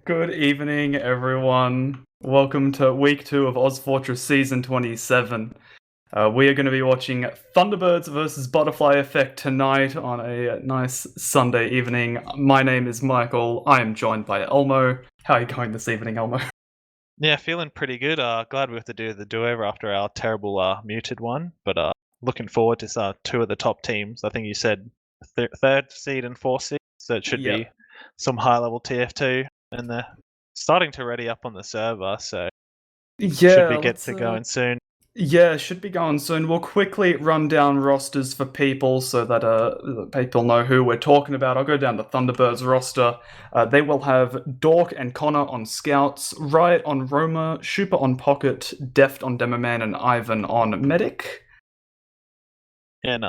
Good evening, everyone. Welcome to week 2 of ozfortress season 27. We are going to be watching Thunderbirds versus Butterfly Effect tonight on a nice Sunday evening. My name is Michael. I am joined by Elmo. How are you going this evening, Elmo? Yeah, feeling pretty good. Glad we have to do the do-over after our terrible muted one. But looking forward to two of the top teams. I think you said third seed and fourth seed, so it should be Yep. some high-level TF2, and they're starting to ready up on the server. So should Yeah, be get let's to going soon. Yeah, should be going soon. We'll quickly run down rosters for people so that people know who we're talking about. I'll go down the Thunderbirds roster. They will have Dork and Connor on Scouts, Riot on Roma, Shupa on Pocket, Deft on Demoman, and Ivan on Medic. And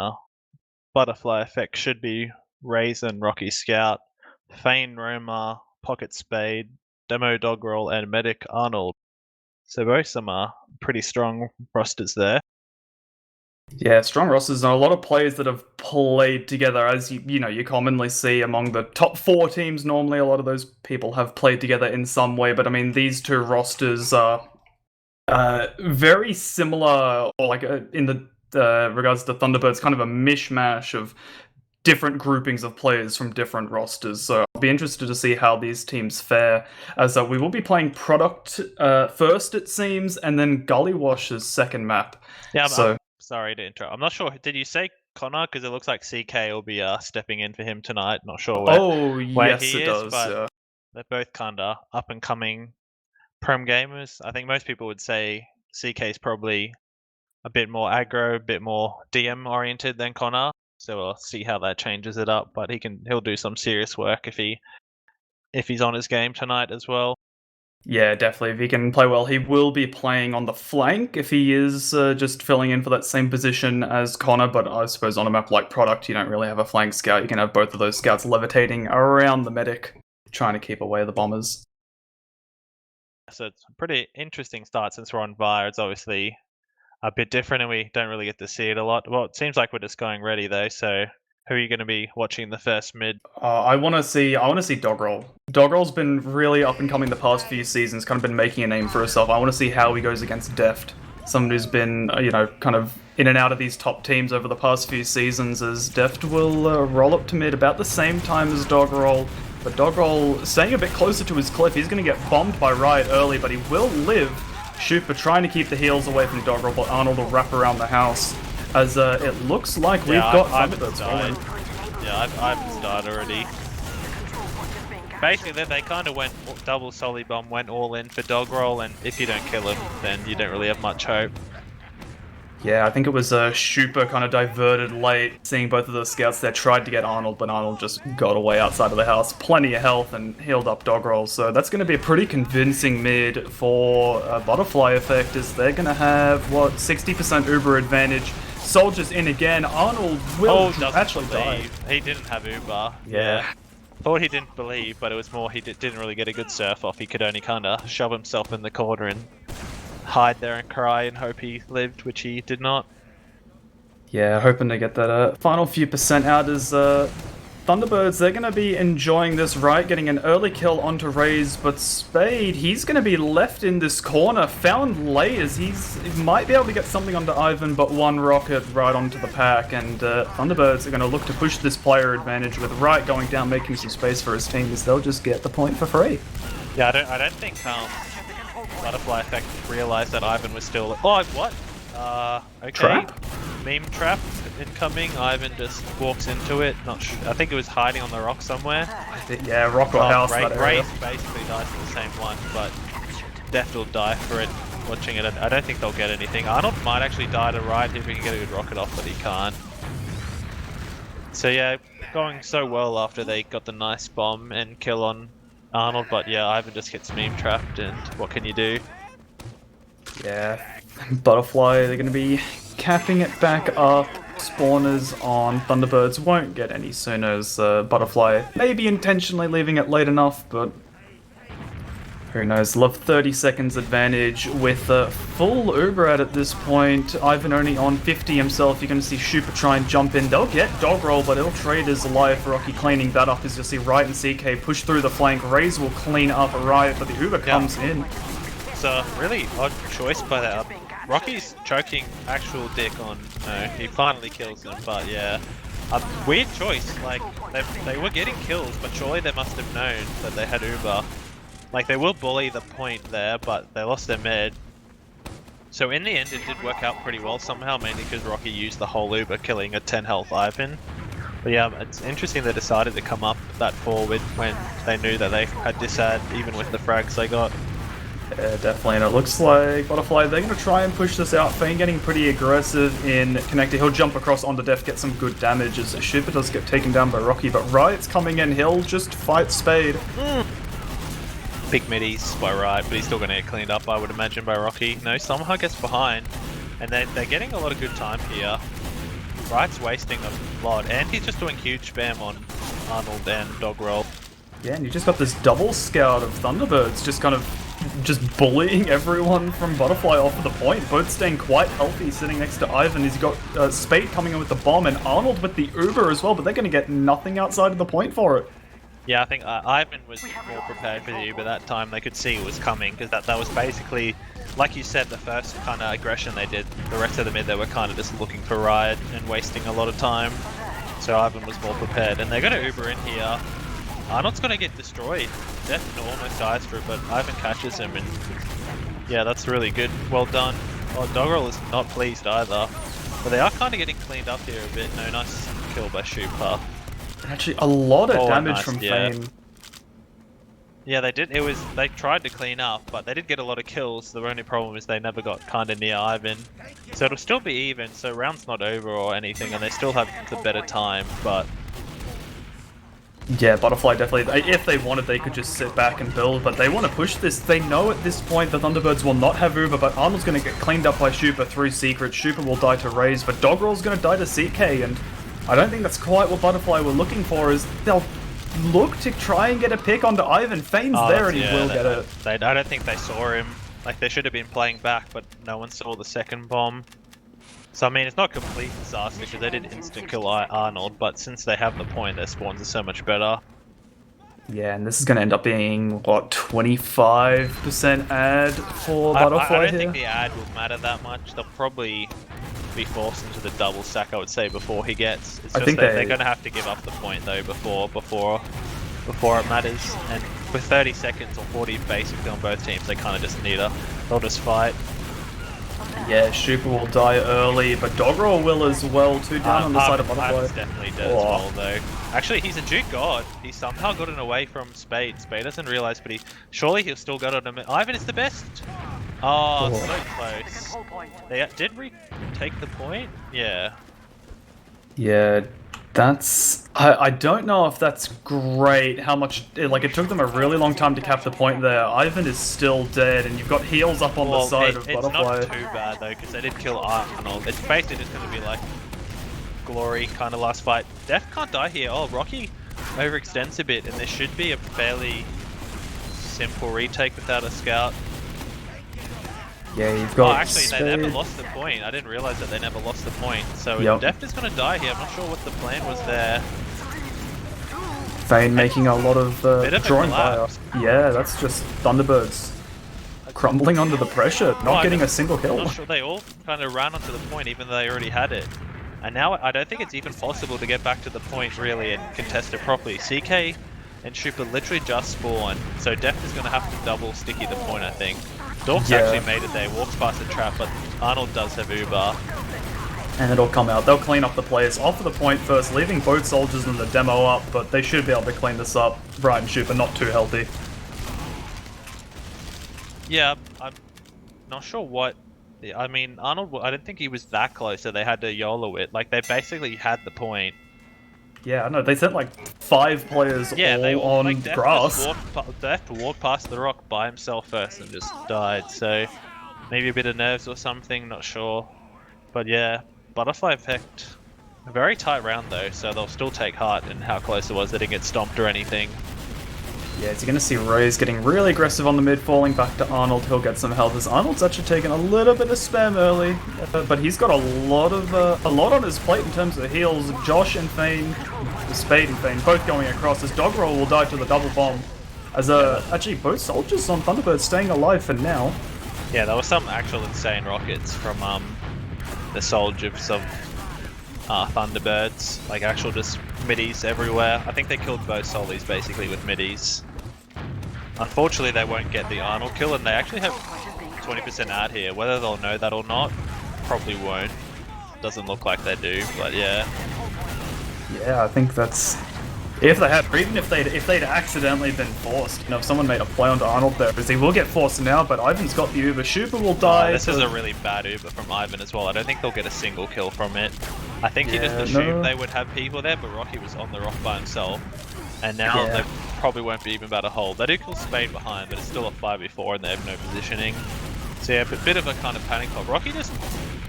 Butterfly Effect should be Raisin, Rocky Scout, Fane Roma, Pocket Spade, Demo Doggerel, and Medic Arnold. So both some pretty strong rosters there. Yeah, strong rosters and a lot of players that have played together, as you commonly see among the top 4 teams. Normally, a lot of those people have played together in some way. But I mean, these two rosters are very similar, or like in the regards to Thunderbirds, kind of a mishmash of different groupings of players from different rosters. So I'll be interested to see how these teams fare. As we will be playing Product first, it seems, and then Gullywash's second map. Yeah, So I'm sorry to interrupt. I'm not sure. Did you say Connor? Because it looks like CK will be stepping in for him tonight. Not sure oh where yes, he it is, does. but Yeah. they're both kind of up and coming prem gamers. I think most people would say CK is probably a bit more aggro, a bit more DM oriented than Connor. So we'll see how that changes it up. But he'll do some serious work if he's on his game tonight as well. Yeah, definitely. If he can play well, he will be playing on the flank if he is just filling in for that same position as Connor. But I suppose on a map like Product, you don't really have a flank scout. You can have both of those scouts levitating around the medic, trying to keep away the bombers. So it's a pretty interesting start since we're on VAR. It's obviously a bit different and we don't really get to see it a lot. Well, it seems like we're just going ready though. So who are you going to be watching the first mid? I want to see Doggerel. Doggerel's been really up and coming the past few seasons, kind of been making a name for herself. I want to see how he goes against Deft, someone who's been kind of in and out of these top teams over the past few seasons. As Deft will roll up to mid about the same time as Doggerel, but Doggerel staying a bit closer to his cliff. He's going to get bombed by Riot early, but he will live. Shupa trying to keep the heals away from Doggerel, but Arnold will wrap around the house. As it looks like we've got Thunderbirds rolling. Yeah, I've died already. Basically, they kind of went double solid bomb, went all in for dog roll, and if you don't kill him, then you don't really have much hope. Yeah, I think it was Shupa kind of diverted late, seeing both of those scouts there, tried to get Arnold, but Arnold just got away outside of the house. Plenty of health and healed up Doggerel, so that's going to be a pretty convincing mid for Butterfly Effect, as they're going to have, 60% Uber advantage. Soldiers in again. Arnold will actually die. He didn't have Uber. Yeah. Thought he didn't believe, but it was more he didn't really get a good surf off. He could only kind of shove himself in the corner and hide there and cry and hope he lived, which he did not. Yeah, hoping to get that final few percent out as Thunderbirds, they're going to be enjoying this, right? Getting an early kill onto Raze, but Spade, he's going to be left in this corner, found late as he might be able to get something onto Ivan, but one rocket right onto the pack, and Thunderbirds are going to look to push this player advantage with Riot going down, making some space for his team, as they'll just get the point for free. Yeah, I don't think Butterfly Effect realized that Ivan was still... Oh, what? Okay. Trap? Meme trap incoming. Ivan just walks into it. Not sure. I think it was hiding on the rock somewhere. Yeah, rock or house. Raze basically dies for the same one, but Deft will die for it. Watching it, I don't think they'll get anything. Arnold might actually die to Riot if he can get a good rocket off, but he can't. So yeah, going so well after they got the nice bomb and kill on Arnold, but yeah, Ivan just gets meme trapped, and what can you do? Yeah, Butterfly, they're going to be capping it back up. Spawners on Thunderbirds won't get any sooner as Butterfly maybe intentionally leaving it late enough, but Who knows? Love 30 seconds advantage with full Uber at this point. Ivan only on 50 himself. You're going to see Shupa try and jump in. They'll get dog roll, but it'll trade his life. Rocky cleaning that up as you'll see Riot and CK push through the flank. Raze will clean up Riot, but the Uber comes in. It's a really odd choice by that. Rocky's choking actual dick on. No, he finally kills him, but yeah. A weird choice. Like, they were getting kills, but surely they must have known that they had Uber. Like, they will bully the point there, but they lost their mid. So in the end, it did work out pretty well somehow, mainly because Rocky used the whole Uber, killing a 10 health Ivan. But yeah, it's interesting they decided to come up that forward when they knew that they had disad, even with the frags they got. Yeah, definitely, and it looks like Butterfly, they're going to try and push this out. Fane getting pretty aggressive in connector. He'll jump across onto Def, get some good damage as Shupa does get taken down by Rocky, but Riot's coming in. He'll just fight Spade. Big middies by Riot, but he's still going to get cleaned up, I would imagine, by Rocky. No, somehow gets behind, and they're getting a lot of good time here. Riot's wasting a lot, and he's just doing huge spam on Arnold and Dog Roll. Yeah, and you just got this double scout of Thunderbirds just kind of bullying everyone from Butterfly off of the point. Both staying quite healthy, sitting next to Ivan. He's got Spade coming in with the bomb, and Arnold with the Uber as well, but they're going to get nothing outside of the point for it. Yeah, I think Ivan was more prepared for the Uber that time. They could see it was coming, because that was basically, like you said, the first kind of aggression they did. The rest of the mid, they were kind of just looking for Riot and wasting a lot of time. So Ivan was more prepared, and they're going to Uber in here. Arnold's going to get destroyed. Death almost dies for it, but Ivan catches him, and yeah, that's really good. Well done. Oh, Doggerel is not pleased either. But they are kind of getting cleaned up here a bit. No, nice kill by Shupa. Actually, a lot of damage nice, from yeah. Fane. Yeah, they did. They tried to clean up, but they did get a lot of kills. The only problem is they never got kind of near Ivan. So it'll still be even, so round's not over or anything, and they still have the better time, but... Yeah, Butterfly definitely, if they wanted, they could just sit back and build, but they want to push this. They know at this point the Thunderbirds will not have Uber, but Arnold's going to get cleaned up by Shupa through Secret. Shupa will die to Raze, but Doggerel's going to die to CK, and I don't think that's quite what Butterfly were looking for, is they'll look to try and get a pick onto Ivan. Fane's there and he will get it. I don't think they saw him. Like, they should have been playing back, but no one saw the second bomb. So, I mean, it's not complete disaster because they did instant kill Arnold, but since they have the point, their spawns are so much better. Yeah, and this is going to end up being, what, 25% ad for Butterfly I don't here? think the ad will matter that much. They'll probably be forced into the double stack, I would say, before he gets. It's just they're going to have to give up the point, though, before it matters. And with 30 seconds or 40 basically on both teams, they kind of just need they'll just fight. Yeah, Shupa will die early, but Doggerel will as well, too, down on the side of Butterfly. Ivan's definitely dead as well, though. Actually, he's a Duke God. He somehow got it away from Spade. Spade doesn't realize, but surely he'll still got it on him. Ivan is the best! Oh, so close. They did retake the point? Yeah. Yeah, that's... I don't know if that's great, how much... Like, it took them a really long time to cap the point there. Ivan is still dead, and you've got heals up on the side of Butterfly. It's not too bad, though, because they did kill Arnold. It's basically just going to be like glory kind of last fight. Def can't die here. Oh, Rocky overextends a bit, and there should be a fairly simple retake without a scout. Yeah, you've got... Oh, actually, they never lost the point. I didn't realize that they never lost the point. So Deft is going to die here. I'm not sure what the plan was there. Fane making a lot of drawing fire. Yeah, that's just Thunderbirds crumbling under the pressure, not getting a single kill. I'm not sure. They all kind of ran onto the point, even though they already had it. And now I don't think it's even possible to get back to the point, really, and contest it properly. CK and Shupa literally just spawned, so Deft is going to have to double sticky the point, I think. Dork's actually made it there, walks past the trap, but Arnold does have Uber. And it'll come out. They'll clean up the players off of the point first, leaving both soldiers in the demo up, but they should be able to clean this up. Bright and Shupa not too healthy. Yeah, I'm not sure what... I mean, Arnold, I don't think he was that close, so they had to YOLO it. Like, they basically had the point. Yeah, I know. They sent like 5 players all on like, grass. Def walked past the rock by himself first and just died, so maybe a bit of nerves or something, not sure. But yeah, Butterfly picked a very tight round though, so they'll still take heart in how close it was. They didn't get stomped or anything. Yeah, so you're going to see Rose getting really aggressive on the mid, falling back to Arnold. He'll get some health as Arnold's actually taken a little bit of spam early, but he's got a lot on his plate in terms of heals. Josh and Fane, Spade and Fane, both going across as Doggerel will die to the double bomb. As actually both soldiers on Thunderbird staying alive for now. Yeah, there were some actual insane rockets from the soldiers of Thunderbirds, like actual just middies everywhere. I think they killed both Solis basically with middies. Unfortunately, they won't get the Arnold kill, and they actually have 20% ad here. Whether they'll know that or not, probably won't. Doesn't look like they do, but yeah. Yeah, I think that's... If they had, or even if they'd accidentally been forced, you know, if someone made a play onto Arnold there, because he will get forced now, but Ivan's got the Uber. Schuper will die. This is a really bad Uber from Ivan as well. I don't think they'll get a single kill from it. I think he just assumed they would have people there, but Rocky was on the rock by himself. And now they probably won't be even about to hold. They do kill Spade behind, but it's still a 5v4 and they have no positioning. So yeah, a bit of a kind of panic pop. Rocky just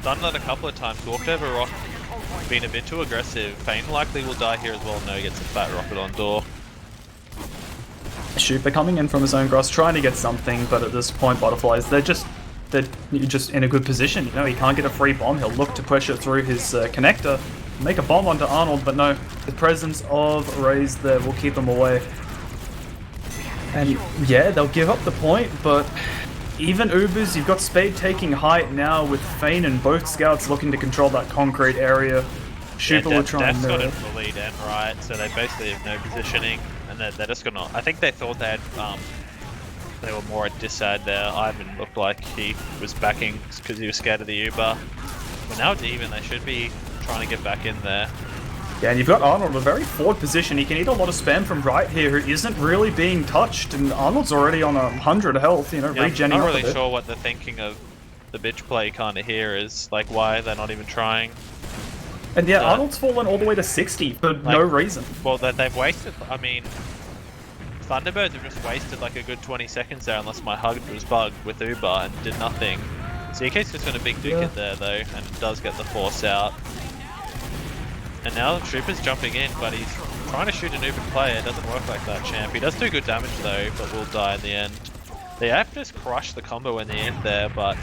done that a couple of times, walked over Rock, been a bit too aggressive. Fane likely will die here as well. No, he gets a fat rocket on door. Schuper coming in from his own grass, trying to get something, but at this point, Butterflies, they're just in a good position. You know, he can't get a free bomb. He'll look to push it through his connector, make a bomb onto Arnold, but no, the presence of Raze there will keep him away. And yeah, they'll give up the point, but even Ubers, you've got Spade taking height now with Fane and both scouts looking to control that concrete area. Schuper will try and... Def's got it for lead and right, so they basically have no positioning, and they're just gonna... I think they thought they had, they were more at disad there. Ivan looked like he was backing because he was scared of the Uber. But now it's even, they should be trying to get back in there. Yeah, and you've got Arnold in a very forward position. He can eat a lot of spam from right here, who isn't really being touched, and Arnold's already on 100 health, you know, regenning. I'm not really sure what they're thinking of the bitch play kind of here is, like, why they're not even trying. And yeah, Arnold's fallen all the way to 60 for no reason. Well, they've wasted, I mean, Thunderbirds have just wasted like a good 20 seconds there, unless my HUD was bugged with Uber and did nothing. CK's just got a big duke it there though, and does get the force out. And now Trooper's jumping in, but he's trying to shoot an Uber player. It doesn't work like that, champ. He does do good damage though, but will die in the end. They have just crushed the combo in the end there, but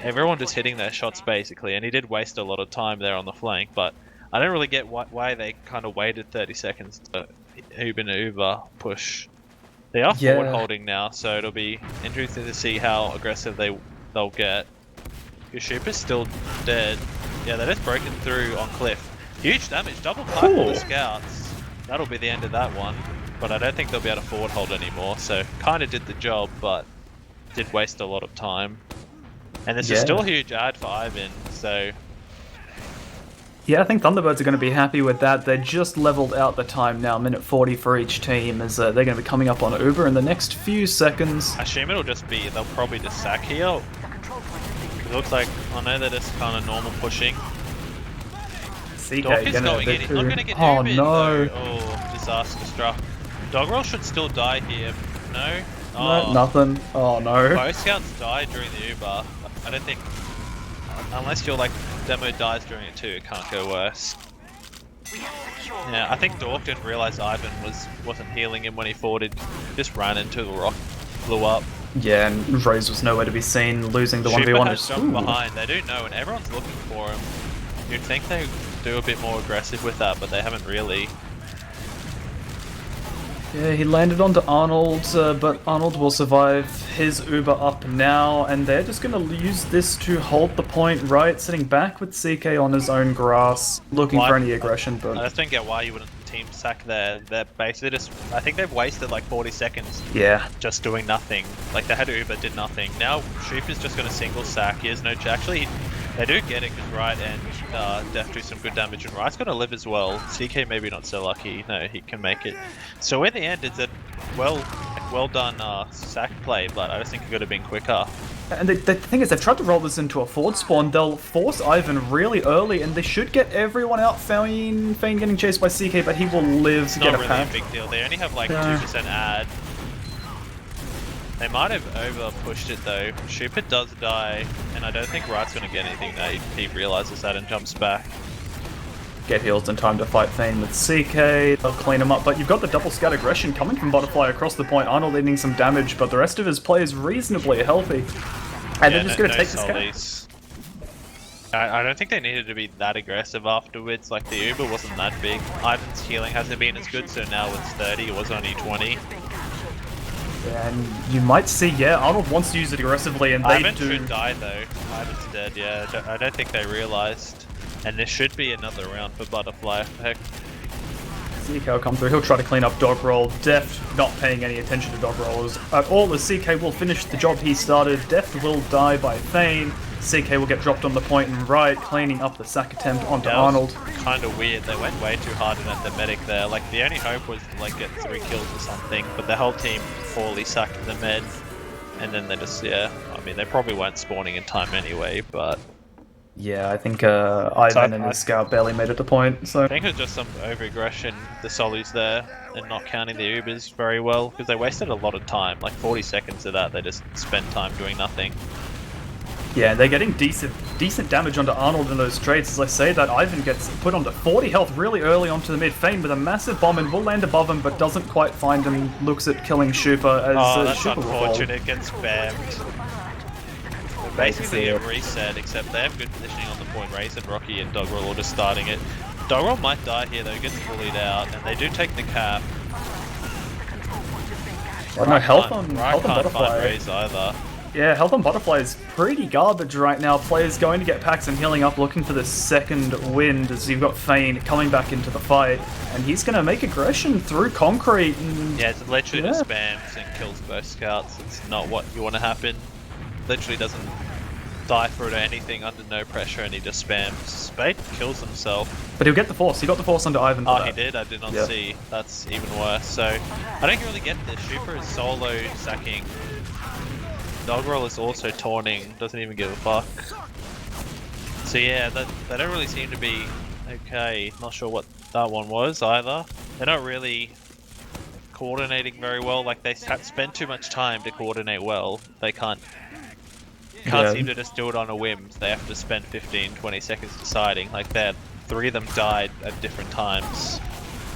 everyone just hitting their shots basically, and he did waste a lot of time there on the flank, but I don't really get why they kind of waited 30 seconds to Uber push. They are forward holding now, so it'll be interesting to see how aggressive they'll get. Yoshupa's still dead. Yeah, they're just broken through on Cliff. Huge damage, double pipe on the scouts. That'll be the end of that one, but I don't think they'll be able to forward hold anymore, so kind of did the job, but did waste a lot of time. And this is still a huge ad for Ivan, so... Yeah, I think Thunderbirds are going to be happy with that. They just leveled out the time now, minute 40 for each team, as they're going to be coming up on Uber in the next few seconds. I assume it'll just be, they'll probably just sack here. It looks like, I know they're just kind of normal pushing. Dork is going in, he's not going to get Ubered though. Oh, disaster struck. Doggerel should still die here. No? Oh. No, nothing. Oh no. Both scouts died during the Uber. I don't think, unless you're like, demo dies during it too, it can't go worse. Yeah, I think Dork didn't realize Ivan wasn't healing him when he forwarded, just ran into the rock, blew up. Yeah, and Rose was nowhere to be seen, losing the 1v1. Schuper has jumped behind, they do know, and everyone's looking for him. You'd think they do a bit more aggressive with that, but they haven't really. Yeah, he landed onto Arnold, but Arnold will survive his Uber up now, and they're just going to use this to hold the point right, sitting back with CK on his own grass, looking for any aggression. But I just don't get why you wouldn't team sack there. They're basically just, I think they've wasted like 40 seconds just doing nothing. Like they had Uber, did nothing. Now Schuper's just going to single sack. He has no, actually they do get it because Right and Def do some good damage, and Right's going to live as well. CK maybe not so lucky. No, he can make it. So in the end, it's a well done sack play, but I just think it could have been quicker. And the thing is, they've tried to roll this into a forward spawn. They'll force Ivan really early, and they should get everyone out. Fane getting chased by CK, but he will live to get a pack. It's not really a big deal. They only have like 2% ad. They might have over pushed it though. Schuper does die, and I don't think Right's going to get anything. He realizes that and jumps back. get heals in time to fight Thane with CK. They'll clean him up, but you've got the double scout aggression coming from Butterfly across the point. Arnold needing some damage, but the rest of his play is reasonably healthy. And they're just going to take this scout. I don't think they needed to be that aggressive afterwards. Like, the Uber wasn't that big. Ivan's healing hasn't been as good, so now it's 30. It was only 20. And you might see, yeah, Arnold wants to use it aggressively, and they Ivan do. should die though. Ivan's dead, yeah. I don't think they realized. And there should be another round for Butterfly Effect. CK will come through, he'll try to clean up Dog Roll. Deft not paying any attention to Dog Rollers at all, as CK will finish the job he started. Deft will die by Thane. CK will get dropped on the point and right, cleaning up the sack attempt onto Arnold. Kind of weird, they went way too hard in at the medic there. Like, the only hope was to like get 3 kills or something, but the whole team poorly sacked the med. And then they just, yeah, I mean, they probably weren't spawning in time anyway, but... Yeah, I think Ivan and his scout barely made it to point, so... I think it was just some over-aggression, the solis there, and not counting the Ubers very well, because they wasted a lot of time, like 40 seconds of that, they just spent time doing nothing. Yeah, they're getting decent damage onto Arnold in those trades. As I say that, Ivan gets put onto 40 health really early onto the mid. Fane with a massive bomb and will land above him, but doesn't quite find him. Looks at killing Shupa as that's Shupa will fall. unfortunate, gets spammed. Basically a reset, except they have good positioning on the point. Raze and Rocky and Doggerel are just starting it. Doggerel might die here though, gets bullied out, and they do take the cap. Well, no, health on Butterfly. Raze either. Yeah, health on Butterfly is pretty garbage right now. Players going to get packs and healing up, looking for the second wind, as you've got Fane coming back into the fight, and he's going to make aggression through concrete. And, yeah, it's literally just spams and kills both scouts. It's not what you want to happen. Literally doesn't die for it or anything under no pressure, and he just spams. Spade kills himself. But he'll get the force. He got the force onto Ivan. Oh, he did? I did not see. That's even worse. So, I don't really get this. Shupa is solo sacking. Doggerel is also taunting, doesn't even give a fuck. So yeah, they don't really seem to be okay. Not sure what that one was either. They're not really coordinating very well. Like, they spend too much time to coordinate well. They can't seem to just do it on a whim. They have to spend 15-20 seconds deciding. Like, 3 of them died at different times.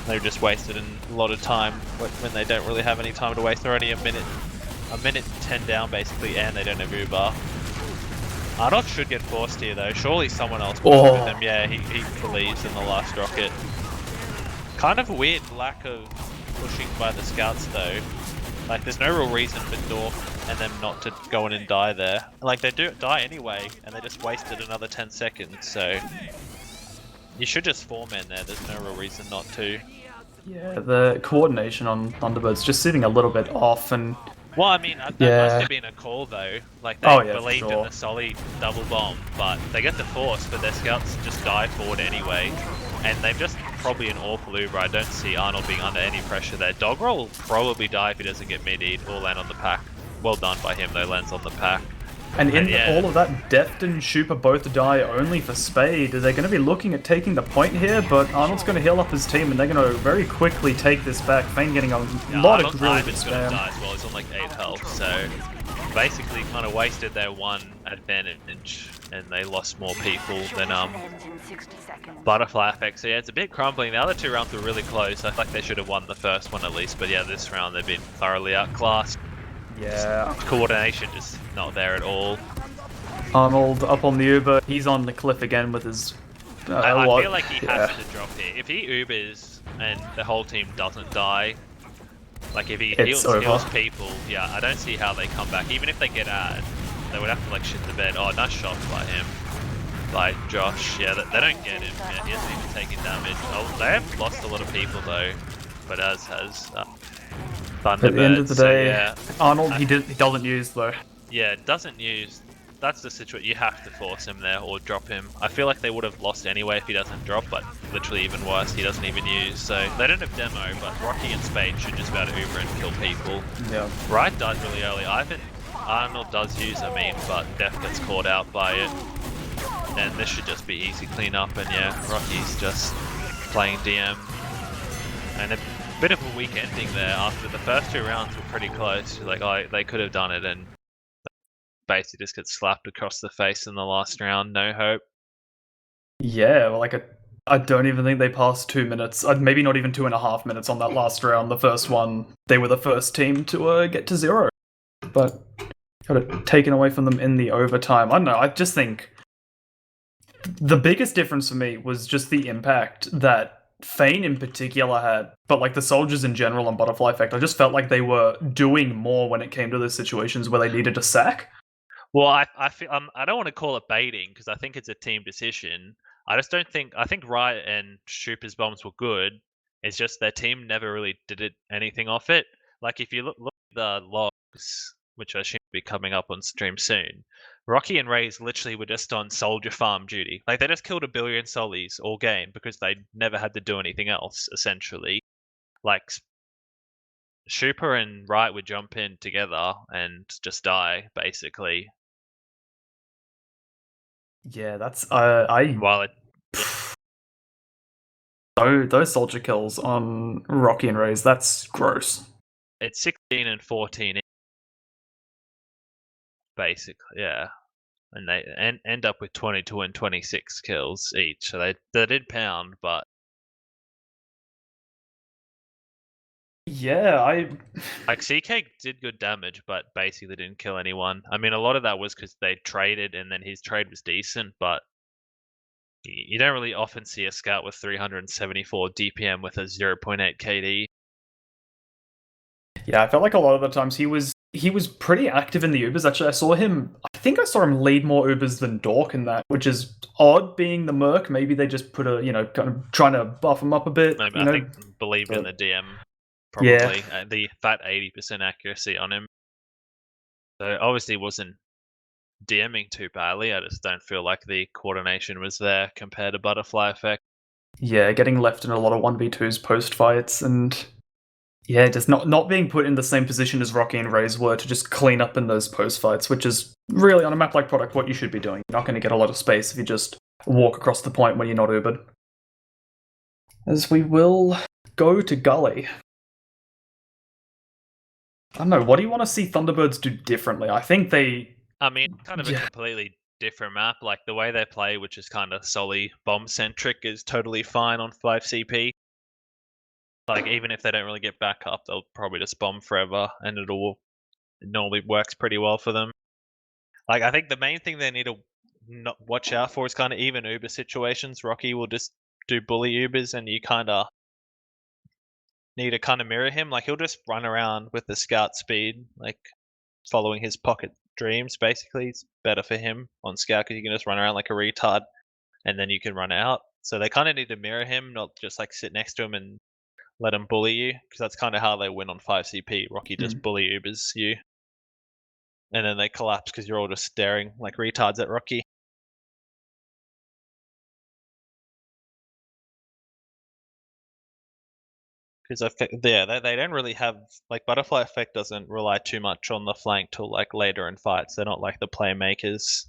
They've just wasted a lot of time when they don't really have any time to waste. They're only a minute 10 down basically, and they don't have Uber. Arnold should get forced here though. Surely someone else will with him. Yeah, he believes in the last rocket. Kind of a weird lack of pushing by the scouts though. Like, there's no real reason for Dork and them not to go in and die there. Like, they do die anyway, and they just wasted another 10 seconds, so... You should just form in there, there's no real reason not to. Yeah, the coordination on Thunderbirds just sitting a little bit off, and... Well, I mean, that must have been a call though. Like, they believed in the solid double bomb, but they get the force, but their scouts just die forward anyway. And they've just probably an awful Uber. I don't see Arnold being under any pressure there. Doggerel will probably die if he doesn't get mid-eat or land on the pack. Well done by him though, lands on the pack. And in all of that, Deft and Shupa both die only for Spade. They're going to be looking at taking the point here, but Arnold's going to heal up his team, and they're going to very quickly take this back. Fane getting a lot of really good spam. Die as well. He's on like 8 health, so basically kind of wasted their one advantage, and they lost more people than Butterfly Effect. So yeah, it's a bit crumbling. The other 2 rounds were really close. I feel like they should have won the first one at least, but yeah, this round they've been thoroughly outclassed. Yeah. Coordination just not there at all. Arnold up on the Uber. He's on the cliff again with his... I feel like he has to drop here. If he Ubers and the whole team doesn't die, like if he heals people, yeah, I don't see how they come back. Even if they get ad, they would have to like shit the bed. Oh, nice shot by him. By Josh. Yeah, they don't get him. Yeah, he hasn't even taken damage. Oh, they have lost a lot of people though, but as has... Thunderbirds. At the end of the day, so, yeah. Arnold, he doesn't use though. Yeah, doesn't use. That's the situation. You have to force him there or drop him. I feel like they would have lost anyway if he doesn't drop, but literally even worse, he doesn't even use. So they don't have demo, but Rocky and Spade should just be able to Uber and kill people. Yeah. Wright died really early. Arnold does use, but Def gets caught out by it. And this should just be easy cleanup, and yeah, Rocky's just playing DM. And a bit of a weak ending there after the first 2 rounds were pretty close. Like, oh, they could have done it, and basically just gets slapped across the face in the last round. No hope. Yeah, well, like a I don't even think they passed 2 minutes. Maybe not even 2.5 minutes on that last round. The first one, they were the first team to get to 0, but got it taken away from them in the overtime. I don't know. I just think the biggest difference for me was just the impact that Fane in particular had, but like the soldiers in general on Butterfly Effect. I just felt like they were doing more when it came to those situations where they needed a sack. Well, I feel I don't want to call it baiting because I think it's a team decision. I just don't think I think Riot and Shooper's bombs were good. It's just their team never really did anything off it. Like if you look at the logs, which I assume will be coming up on stream soon, Rocky and Raze literally were just on soldier farm duty. Like they just killed 1 billion solis all game because they never had to do anything else. Essentially, like Shooper and Riot would jump in together and just die basically. Yeah, that's I While it those soldier kills on Rocky and Raze, that's gross. It's 16 and 14 basically, yeah. And they end up with 22 and 26 kills each. So they did pound, but yeah, like CK did good damage, but basically didn't kill anyone. I mean, a lot of that was because they traded, and then his trade was decent, but you don't really often see a scout with 374 DPM with a 0.8 KD. Yeah, I felt like a lot of the times he was pretty active in the Ubers. Actually, I think I saw him lead more Ubers than Dork in that, which is odd being the Merc. Maybe they just put kind of trying to buff him up a bit. I think believed in the DM Yeah. probably. The fat 80% accuracy on him. So obviously wasn't DMing too badly. I just don't feel like the coordination was there compared to Butterfly Effect. Yeah, getting left in a lot of 1v2s post fights, and yeah, just not being put in the same position as Rocky and Raze were to just clean up in those post fights, which is really on a map like Product what you should be doing. You're not going to get a lot of space if you just walk across the point when you're not Ubered. As we will go to Gully. I don't know, what do you want to see Thunderbirds do differently? I think they... I mean, kind of a completely different map. Like the way they play, which is kind of solely bomb centric, is totally fine on 5CP. Like even if they don't really get back up, they'll probably just bomb forever, and it normally works pretty well for them. Like I think the main thing they need to watch out for is kind of even Uber situations. Rocky will just do bully Ubers, and you kind of need to kind of mirror him. Like he'll just run around with the scout speed, like following his pocket dreams. Basically, it's better for him on scout because you can just run around like a retard, and then you can run out. So they kind of need to mirror him, not just like sit next to him and let him bully you, because that's kind of how they win on 5CP. Rocky just bully Ubers you, and then they collapse because you're all just staring like retards at Rocky. Because they don't really have like Butterfly Effect doesn't rely too much on the flank till like later in fights. They're not like the playmakers.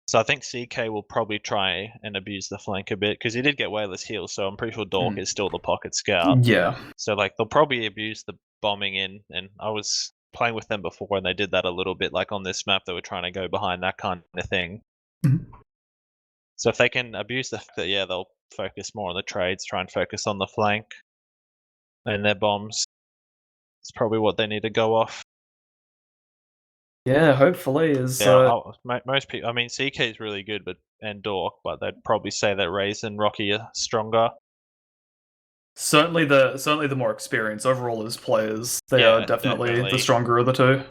So I think CK will probably try and abuse the flank a bit because he did get Wayless heals, so I'm pretty sure Dork is still the pocket scout. Yeah. So like they'll probably abuse the bombing in, and I was playing with them before and they did that a little bit. Like on this map, they were trying to go behind that kind of thing. So if they can abuse the fact that they'll focus more on the trades, try and focus on the flank and their bombs. It's probably what they need to go off. Yeah, hopefully is. Most people. I mean, CK is really good, and Dork, but they'd probably say that Raze and Rocky are stronger. Certainly the more experienced overall as players. They are definitely the stronger of the two.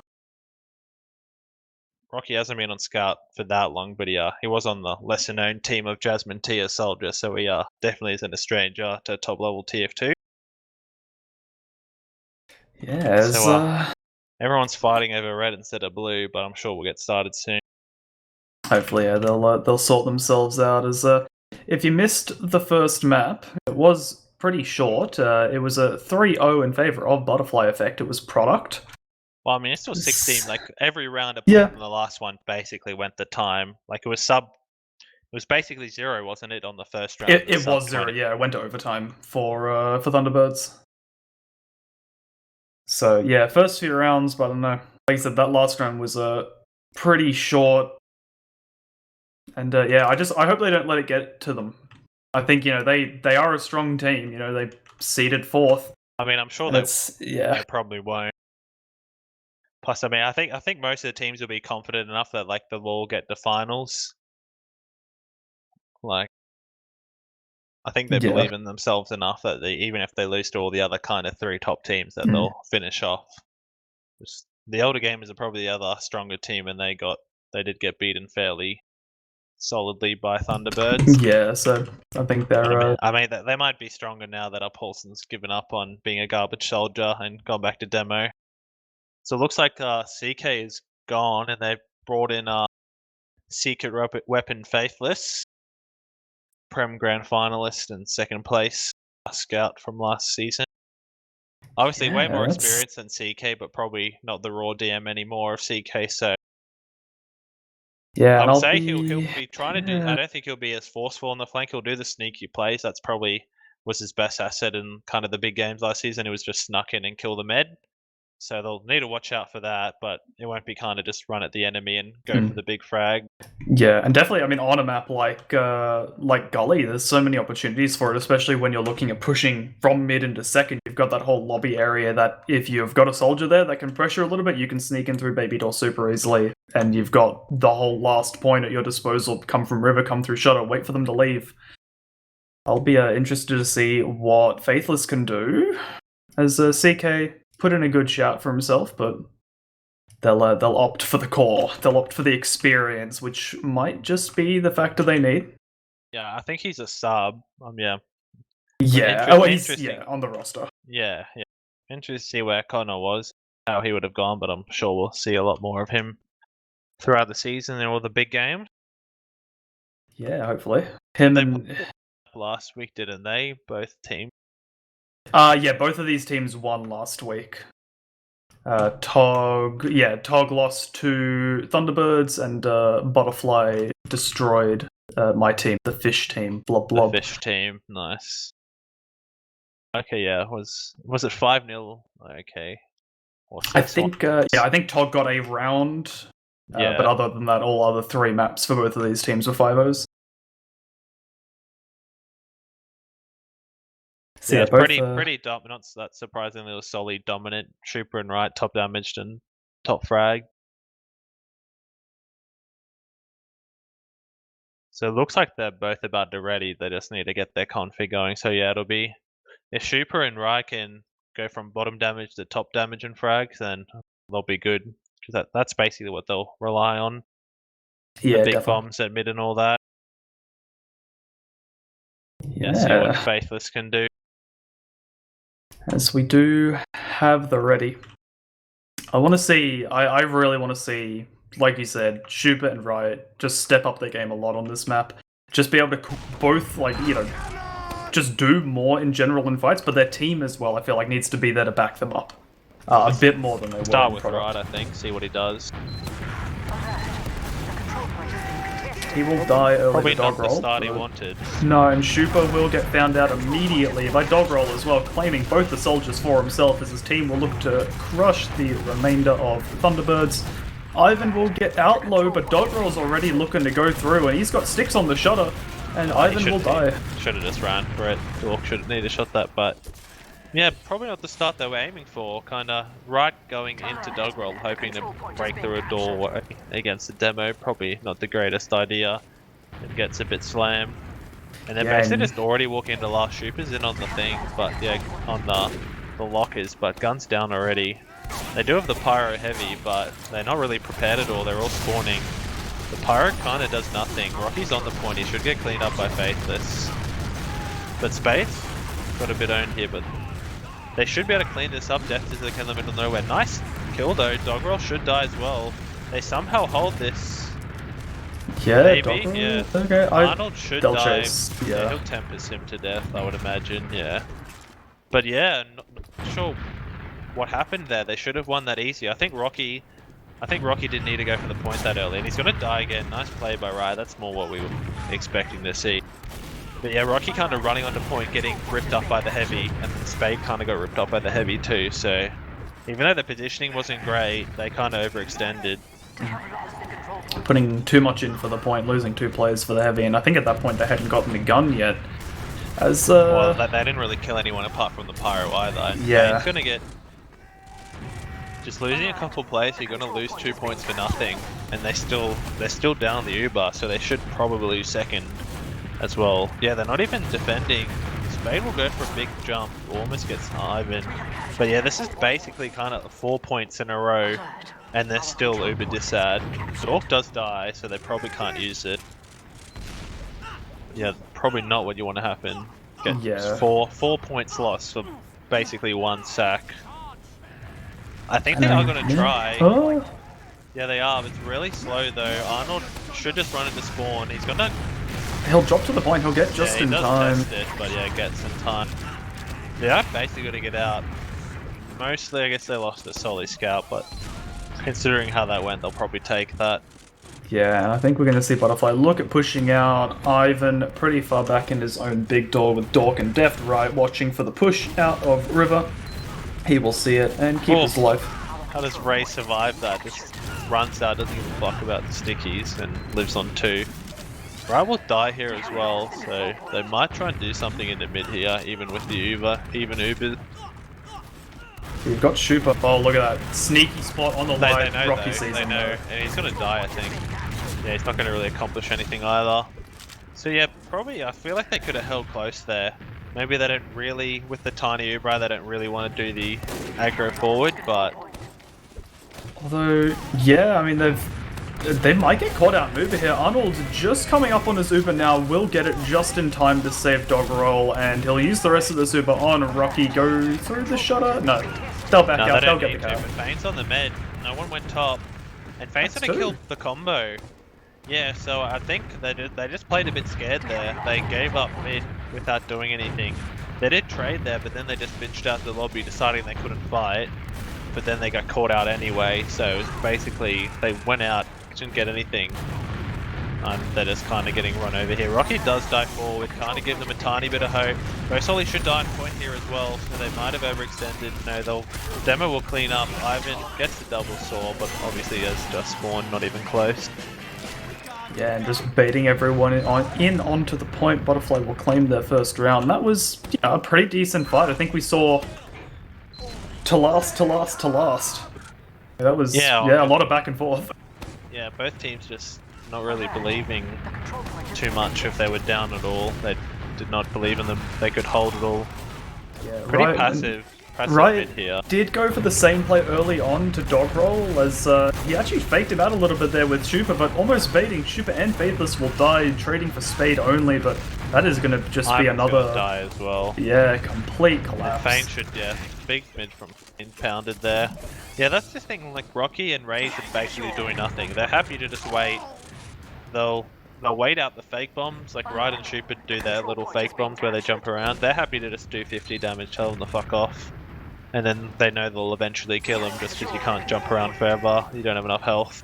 Rocky hasn't been on Scout for that long, but he was on the lesser known team of Jasmine Tier Soldier, so he definitely isn't a stranger to top level TF2. Yeah, so everyone's fighting over red instead of blue, but I'm sure we'll get started soon. Hopefully, yeah, they'll sort themselves out. As if you missed the first map, it was pretty short. It was a 3-0 in favor of Butterfly Effect. It was Product. Well, I mean, it's still 16. Like every round apart from the last one basically went the time. Like it was basically 0, wasn't it, on the first round? It was 0. Yeah, it went to overtime for Thunderbirds. So yeah, first few rounds, but I don't know. Like I said, that last round was pretty short. And I hope they don't let it get to them. I think, they are a strong team. They seeded 4th. I mean, I'm sure And they probably won't. Plus, I mean, I think most of the teams will be confident enough that like they'll all get the finals. Like, I think they yeah, believe in themselves enough that even if they lose to all the other kind of 3 top teams, that they'll finish off. The older gamers are probably the other stronger team, and they did get beaten fairly solidly by Thunderbirds. yeah. So I think But they're. I mean, they might be stronger now that Paulson's given up on being a garbage soldier and gone back to demo. So it looks like CK is gone, and they've brought in Secret Weapon Faithless, Prem Grand Finalist and second place scout from last season. Obviously, way more experience than CK, but probably not the raw DM anymore of CK. So Yeah, I and would I'll say be. he'll be trying to do. I don't think he'll be as forceful on the flank. He'll do the sneaky plays. That's probably was his best asset in kind of the big games last season. It was just snuck in and kill the med. So they'll need to watch out for that, but it won't be kind of just run at the enemy and go for the big frag. Yeah, and definitely, I mean, on a map like Gully, there's so many opportunities for it, especially when you're looking at pushing from mid into second. You've got that whole lobby area that if you've got a soldier there that can pressure a little bit, you can sneak in through Baby Door super easily, and you've got the whole last point at your disposal. Come from river, come through shutter, wait for them to leave. I'll be interested to see what Faithless can do, as CK put in a good shout for himself, but they'll opt for the core. They'll opt for the experience, which might just be the factor they need. Yeah, I think he's a sub. Yeah. He's on the roster. Yeah. Interesting to see where Connor was, how he would have gone, but I'm sure we'll see a lot more of him throughout the season and all the big games. Yeah, hopefully. Him and last week, didn't they? Both teams. Yeah, both of these teams won last week. Tog lost to Thunderbirds, and Butterfly destroyed my team, the Fish team. Blob. The Fish team, nice. Okay, yeah, was it 5-0? Okay. Or 6-1? I think I think Tog got a round. But other than that, all other 3 maps for both of these teams were 5-0s. So yeah, it's pretty dominant. Not surprisingly, it was solely dominant. Trooper and right, top damaged and top frag. So it looks like they're both about to ready. They just need to get their config going. So yeah, it'll be if Super and Rai can go from bottom damage to top damage and frags, then they'll be good. Because that's basically what they'll rely on. Yeah, the big definitely. bombs at mid and all that. Yeah, see what Faithless can do. As we do have the ready. I really want to see, like you said, Schubert and Riot just step up their game a lot on this map. Just be able to both, just do more in general in fights, but their team as well, I feel like, needs to be there to back them up. A bit more than they were. Start with Riot, I think, see what he does. He will die early. Probably to dog not roll, the start he wanted. No, and Shupa will get found out immediately by dog roll as well, claiming both the soldiers for himself, as his team will look to crush the remainder of the Thunderbirds. Ivan will get out low, but dog roll's already looking to go through, and he's got sticks on the shutter, and Ivan will die. Should have just ran for it. Dork should need to shot that, but yeah, probably not the start they were aiming for. Kinda right going into dog roll, hoping to break through a door against the demo. Probably not the greatest idea. It gets a bit slammed. And then basically just already walking into last Shoopers in on the thing, but yeah, on the lockers, but guns down already. They do have the Pyro heavy, but they're not really prepared at all. They're all spawning. The Pyro kinda does nothing. Rocky's on the point, he should get cleaned up by Faithless. But Space got a bit owned here, but they should be able to clean this up. Death is in the middle of nowhere. Nice kill though. Doggerel should die as well. They somehow hold this. Yeah, maybe. Yeah. Okay. Arnold should die. Yeah, he'll tempest him to death, I would imagine. Yeah. But yeah, not sure what happened there. They should have won that easy. I think Rocky didn't need to go for the point that early, and he's gonna die again. Nice play by Riot. That's more what we were expecting to see. But yeah, Rocky kind of running onto point, getting ripped up by the heavy, and then Spade kind of got ripped up by the heavy too, so even though the positioning wasn't great, they kind of overextended. Putting too much in for the point, losing 2 players for the heavy, and I think at that point they hadn't gotten the gun yet. As Well, they didn't really kill anyone apart from the pyro either. Yeah. He's gonna get just losing a couple plays. You're gonna lose 2 points for nothing, and they're still down the Uber, so they should probably lose second as well. Yeah, they're not even defending. Spade will go for a big jump, almost gets Ivan. But yeah, this is basically kind of 4 points in a row, and they're still uber disad. Dork does die, so they probably can't use it. Yeah, probably not what you want to happen. Get four points lost for basically one sack. I think they are going to try. Oh. Yeah, they are, but it's really slow though. Arnold should just run into spawn. He's gonna... He'll drop to the point, he'll get just in time. Test it, but yeah, gets in time. Yeah, basically got to get out. Mostly, I guess they lost a Solly Scout, but considering how that went, they'll probably take that. Yeah, and I think we're going to see Butterfly look at pushing out Ivan pretty far back in his own big door with Dork and Deft right watching for the push out of River. He will see it and keep his life. How does Ray survive that? Just runs out, doesn't give a fuck about the stickies, and lives on 2. Ray will die here as well, so they might try and do something in the mid here, even with the Uber. We've got Shupa. Oh, look at that sneaky spot on the live Rocky season. They know, and he's gonna die, I think. Yeah, he's not gonna really accomplish anything either. So yeah, probably I feel like they could have held close there. Maybe they don't really, with the tiny Uber, they don't really want to do the aggro forward, but... Although, yeah, I mean, they might get caught out in Uber here. Arnold just coming up on his Uber now will get it just in time to save Dog Roll, and he'll use the rest of this Uber on Rocky. Go through the shutter? No. They'll back out, they'll get the car. But Fane's on the med, no one went top, and Fane's gonna kill the combo. Yeah, so I think they just played a bit scared there. They gave up mid without doing anything. They did trade there, but then they just bitched out the lobby, deciding they couldn't fight. But then they got caught out anyway, so it was basically they went out, didn't get anything. They're just kind of getting run over here. Rocky does die forward, kind of give them a tiny bit of hope. Rosoli should die on point here as well, so they might have overextended. No, Demo will clean up. Ivan gets the double saw, but obviously has just spawned, not even close. Yeah, and just baiting everyone in onto the point. Butterfly will claim their first round. That was a pretty decent fight. I think we saw to last. That was a lot of back and forth. Yeah, both teams just not really believing too much if they were down at all. They did not believe in them. They could hold it all. Yeah, pretty passive. Riot here. Did go for the same play early on to Dog Roll, as he actually faked him out a little bit there with Shupa, but almost baiting. Shupa and Faithless will die trading for Spade only, but that is going to just be another... die as well. Yeah, complete collapse. Fane should, big mid from Fane pounded there. Yeah, that's the thing, like Rocky and Raze are basically doing nothing. They're happy to just wait. They'll wait out the fake bombs, like Riot and Shupa do their little fake bombs where they jump around. They're happy to just do 50 damage, tell them to fuck off. And then they know they'll eventually kill him just because you can't jump around forever. You don't have enough health.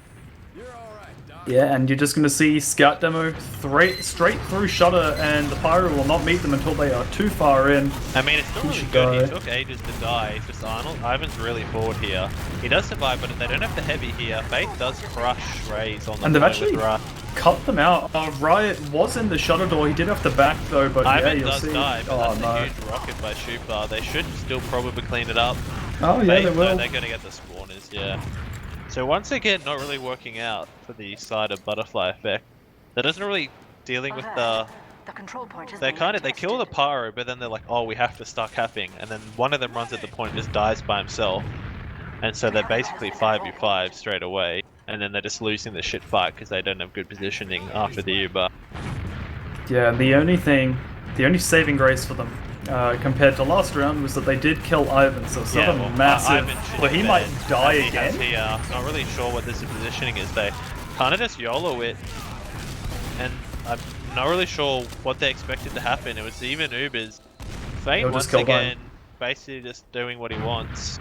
Yeah, and you're just going to see Scout Demo straight through Shutter, and the Pyro will not meet them until they are too far in. I mean, it's still really good. He took ages to die. It's just Arnold. Ivan's really forward here. He does survive, but they don't have the heavy here. Faith does crush Raze on the... And they've actually cut them out. Riot was in the Shutter door. He did have to back, though, but Ivan you'll does see. die, but that's a huge rocket by Shupa. They should still probably clean it up. Oh, yeah, they will. They're going to get the spawners, yeah. So once again, not really working out for the side of Butterfly Effect. That doesn't really dealing with the control point. They kill the Pyro, but then they're like, oh, we have to start capping, and then one of them runs at the point and just dies by himself, and so they're basically 5v5 straight away, and then they're just losing the shit fight because they don't have good positioning after the Uber. Yeah, the only saving grace for them compared to last round was that they did kill Ivan, so it's not a massive... Well, he might die again. Not really sure what this positioning is. They kind of just YOLO it, and I'm not really sure what they expected to happen. It was even Ubers. Fane once again, basically just doing what he wants.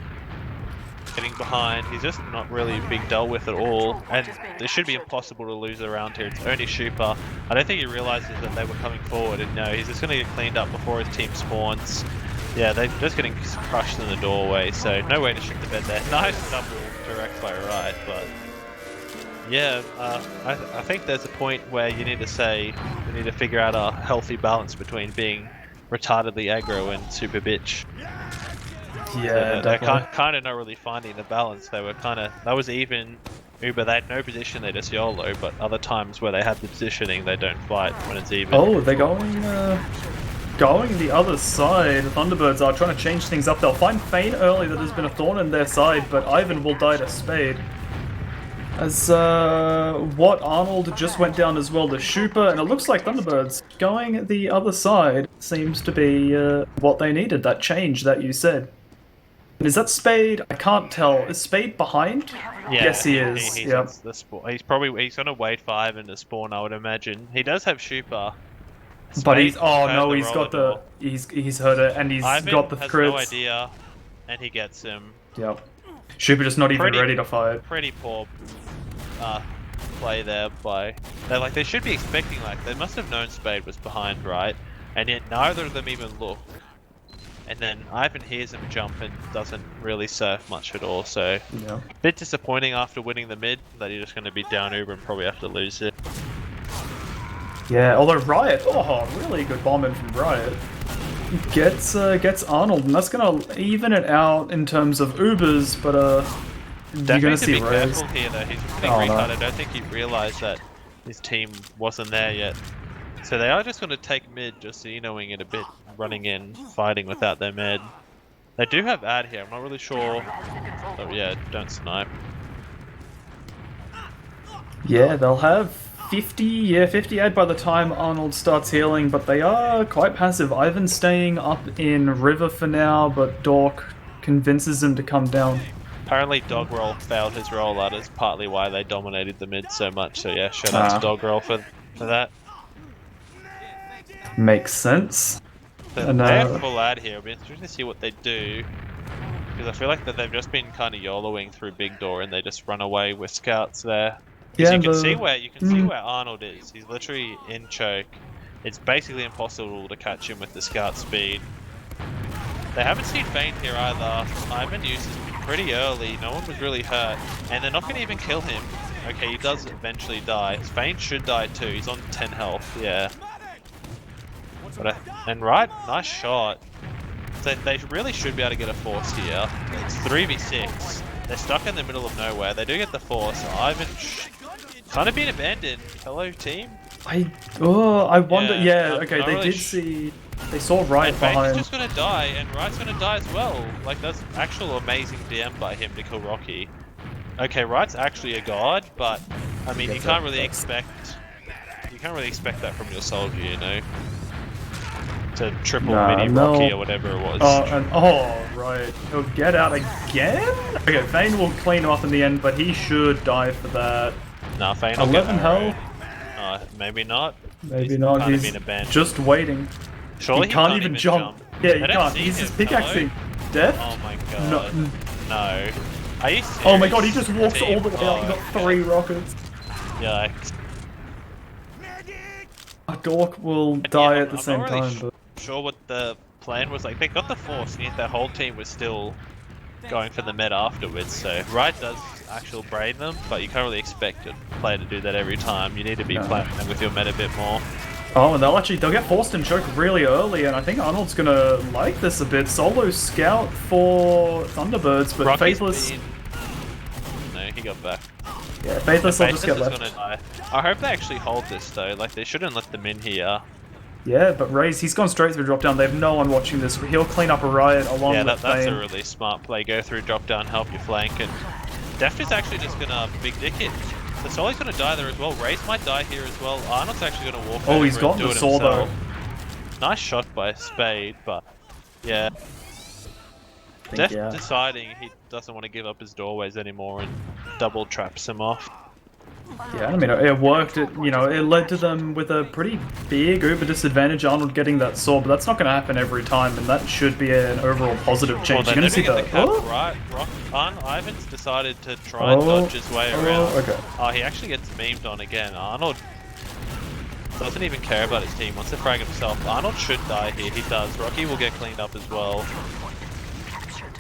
Getting behind, he's just not really being dealt with at all, and it should be impossible to lose around here. It's only Shupa. I don't think he realizes that they were coming forward, and no, he's just going to get cleaned up before his team spawns. Yeah, they're just getting crushed in the doorway, so no way to shoot the bed there. Nice double direct by Riot, but yeah, I think there's a point where you need to figure out a healthy balance between being retardedly aggro and super bitch. Yeah, They're definitely. kind of not really finding the balance. They were kind of, that was even Uber. They had no position, they just YOLO. But other times where they have the positioning, they don't fight when it's even. Oh, they're going the other side. The Thunderbirds are trying to change things up. They'll find Fane early that has been a thorn in their side, but Ivan will die to Spade. As what Arnold just went down as well to Shupa, and it looks like Thunderbirds going the other side seems to be what they needed, that change that you said. And is that Spade? I can't tell. Is Spade behind? Yeah, yes, he is. He's Yep. the spawn. He's gonna wait 5 in the spawn, I would imagine. He does have Shupa. But he's Spade he's heard got the roller he's heard it and he's Ivan got the has crits. no idea, and he gets him. Yep. Shupa just not even ready to fight. Pretty poor play there by. They should be expecting, like, they must have known Spade was behind, right? And yet neither of them even look. And then Ivan hears him jump and doesn't really surf much at all, so Yeah. bit disappointing after winning the mid that you're just going to be down Uber and probably have to lose it. Yeah, although Riot, really good bomb in from Riot. Gets Arnold, and that's gonna even it out in terms of Ubers, but you're gonna see be Rose. careful here though, he's getting Oh, retard. no. I don't think he realised that his team wasn't there yet. So they are just going to take mid, just Xenoing it a bit, running in, fighting without their med. They do have ad here, I'm not really sure. Oh yeah, don't snipe. Yeah, they'll have 50 ad by the time Arnold starts healing, but they are quite passive. Ivan's staying up in River for now, but Dork convinces him to come down. Apparently Dogroll failed his roll, that is partly why they dominated the mid so much, so yeah, shout out to Dogroll for that. Makes sense. But And, they have full ad here, it'll be interesting to see what they do. Because I feel like that they've just been kind of YOLOing through Big Door and they just run away with scouts there. Because Yeah, you can see where Arnold is. He's literally in choke. It's basically impossible to catch him with the scout speed. They haven't seen Fane here either. Ivan uses pretty early, no one was really hurt. And they're not going to even kill him. Okay, he does eventually die. Fane should die too, he's on 10 health, yeah. And right, nice shot. So they really should be able to get a force here. It's 3v6. They're stuck in the middle of nowhere. They do get the force. Ivan kind of being abandoned. Hello, team. I wonder. Yeah, I'm okay. not They really did see. They saw Riot And Fane's behind. just gonna die, and Riot's gonna die as well. Like, that's actual amazing DM by him to kill Rocky. Okay, Riot's actually a god, but I mean, you can't really expect that from your soldier, you know. To triple mini Rocky or whatever it was. Right. He'll get out again? Okay, Fane will clean him up in the end, but he should die for that. Nah, Fane will 11 get health? maybe not. Maybe not. Kind of He's been abandoned. just waiting. Surely he can't even jump. Yeah, he can't. He's just pickaxing. Death? Oh my god. No. Are you serious? Oh my god, he just walks Team? all the way up and got 3 rockets. Yikes. Dork will die at the same I'm not really time. sure what the plan was. Like, they got the force, and yet their whole team was still going for the med afterwards. So Riot does actual brain them, but you can't really expect a player to do that every time. You need to be playing with your med a bit more. Oh, and they'll get forced and choke really early, and I think Arnold's gonna like this a bit. Solo scout for Thunderbirds, but Rocky's Faithless. No, he got back. Yeah, Faithless will just get left. Gonna die. I hope they actually hold this though. Like, they shouldn't let them in here. Yeah, but Ray's, he's gone straight through drop down. They have no one watching this. He'll clean up a Riot along with that's Fane. a really smart play. Go through drop down, help your flank, and Deft is actually just gonna big dick it. The Soli's gonna die there as well. Race might die here as well. Arnold's actually gonna walk over he's got and do the it sword himself. though. Nice shot by Spade, but yeah. Deft deciding he doesn't want to give up his doorways anymore and double traps him off. Yeah, I mean, it worked. It led to them with a pretty big uber disadvantage. Arnold getting that sword, but that's not going to happen every time, and that should be an overall positive change. You're going to see that. Ivan's decided to try and dodge his way around. Okay. Oh, he actually gets memed on again. Arnold doesn't even care about his team. Wants to frag himself. Arnold should die here. He does. Rocky will get cleaned up as well.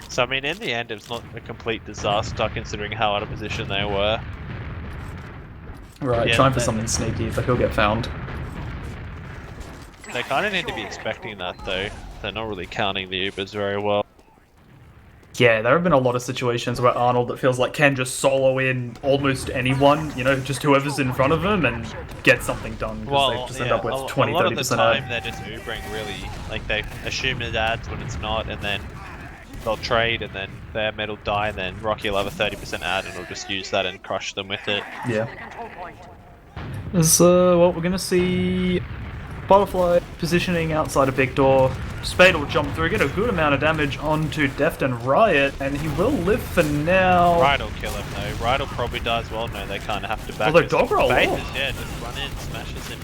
So I mean, in the end, it's not a complete disaster considering how out of position they were. Right, time for something sneaky, but he'll get found. They kind of need to be expecting that though. They're not really counting the Ubers very well. Yeah, there have been a lot of situations where Arnold, it feels like, can just solo in almost anyone, you know, just whoever's in front of him and get something done, because they just end up with 20, a lot of the 30% time ad. they're just Ubering really, like they assume it's ads when it's not, and then they'll trade, and then their med will die, and then Rocky will have a 30% ad, and we'll just use that and crush them with it. Yeah. There's, well, we're gonna see Butterfly positioning outside a big door. Spade will jump through, get a good amount of damage onto Deft and Riot, and he will live for now. Riot will kill him though. Riot will probably die as well. No, they kind of have to back. Although dog roll, Faith is dead. Just run in, smashes him.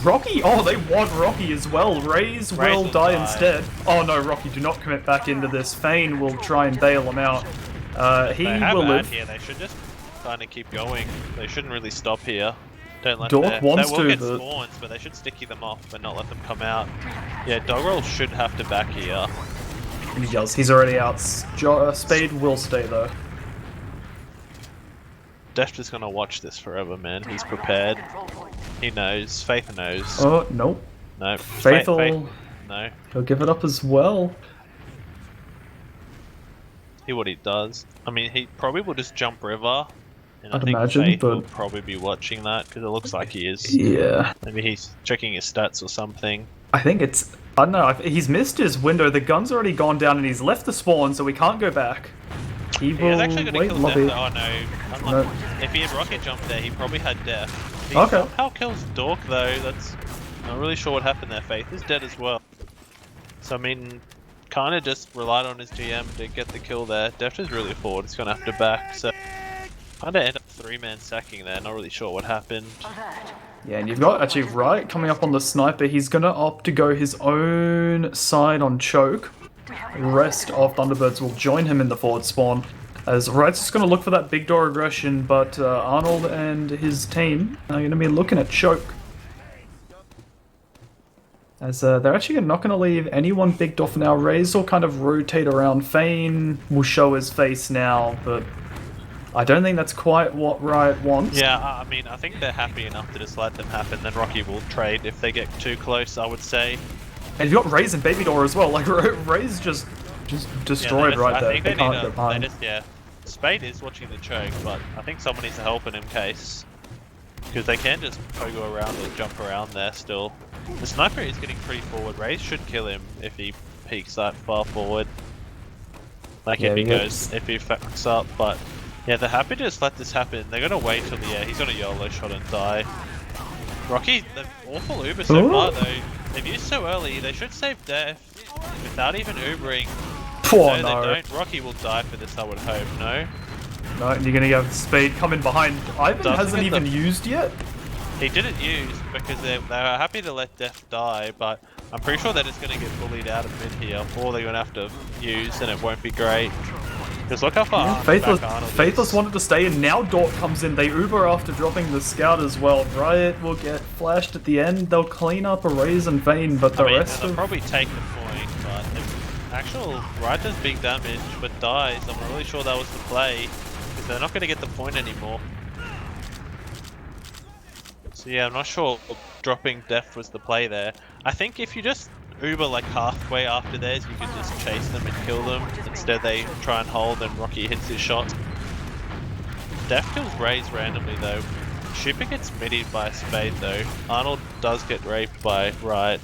Rocky, oh, they want Rocky as well. Raze will die instead. Oh no, Rocky, do not commit back into this. Fane will try and bail him out. He will live. Here. They should just kind of keep going. They shouldn't really stop here. Don't let Dork wants they will get to, spawns, but they should sticky them off and not let them come out. Yeah, Doggerel should have to back here. And he does. He's already out. Spade will stay though. Deft is gonna watch this forever, man. He's prepared. He knows. Faith knows. Oh, nope. No. Faith will... No. He'll give it up as well. See what he does. I mean, he probably will just jump river. And I'd I think imagine, Faith but... will probably be watching that, because it looks like he is. Yeah. Maybe he's checking his stats or something. I think it's... I don't know, he's missed his window, the gun's already gone down and he's left the spawn, so we can't go back. He will actually gonna wait kill lobby. Death. Oh no. Unlucky. No. If he had rocket jumped there, he probably had Death. He somehow kills Dork though, that's... I'm not really sure what happened there. Faith is dead as well. So I mean, kind of just relied on his GM to get the kill there. Deft is really forward, he's gonna have to back, so... Kind of end up 3-man sacking there, not really sure what happened. Yeah, and you've got actually Riot coming up on the sniper. He's gonna opt to go his own side on choke. The rest of Thunderbirds will join him in the forward spawn. As Riot's just gonna look for that big door aggression, but Arnold and his team are gonna be looking at choke. As they're actually not gonna leave anyone bigged off now. Raze will kind of rotate around. Fane will show his face now, but I don't think that's quite what Riot wants. Yeah, I mean, I think they're happy enough to just let them happen. Then Rocky will trade if they get too close, I would say. And you've got Raze and Baby Door as well. Like, Raze just destroyed right there. I think they can't go behind. yeah. Spade is watching the choke, but I think someone needs to help in case. Because they can just pogo around or jump around there still. The sniper is getting pretty forward. Raze should kill him if he peeks that far forward. Like if he fucks up, but... Yeah, they're happy to just let this happen. They're gonna wait till the he's gonna YOLO shot and die. Rocky, the awful Uber so far though. They've used so early, they should save Death without even Ubering. Oh, no, no. they don't. Rocky will die for this, I would hope, no? No, and you're gonna have Speed coming behind. Ivan hasn't even used yet. He didn't use because they were happy to let Death die, but I'm pretty sure they're just gonna get bullied out of mid here, or they're gonna have to use and it won't be great. Just look how far Faithless wanted to stay, and now Dork comes in. They Uber after dropping the scout as well. Riot will get flashed at the end. They'll clean up a Raze and Vayne, but the rest they'll probably take the point, but if actual Riot does big damage but dies, I'm not really sure that was the play, because they're not going to get the point anymore. So yeah, I'm not sure dropping Def was the play there. I think if you just Uber like halfway after theirs, you can just chase them and kill them. Instead they try and hold and Rocky hits his shot. Def kills Raze randomly though. Shooper gets middied by Spade though. Arnold does get raped by Riot.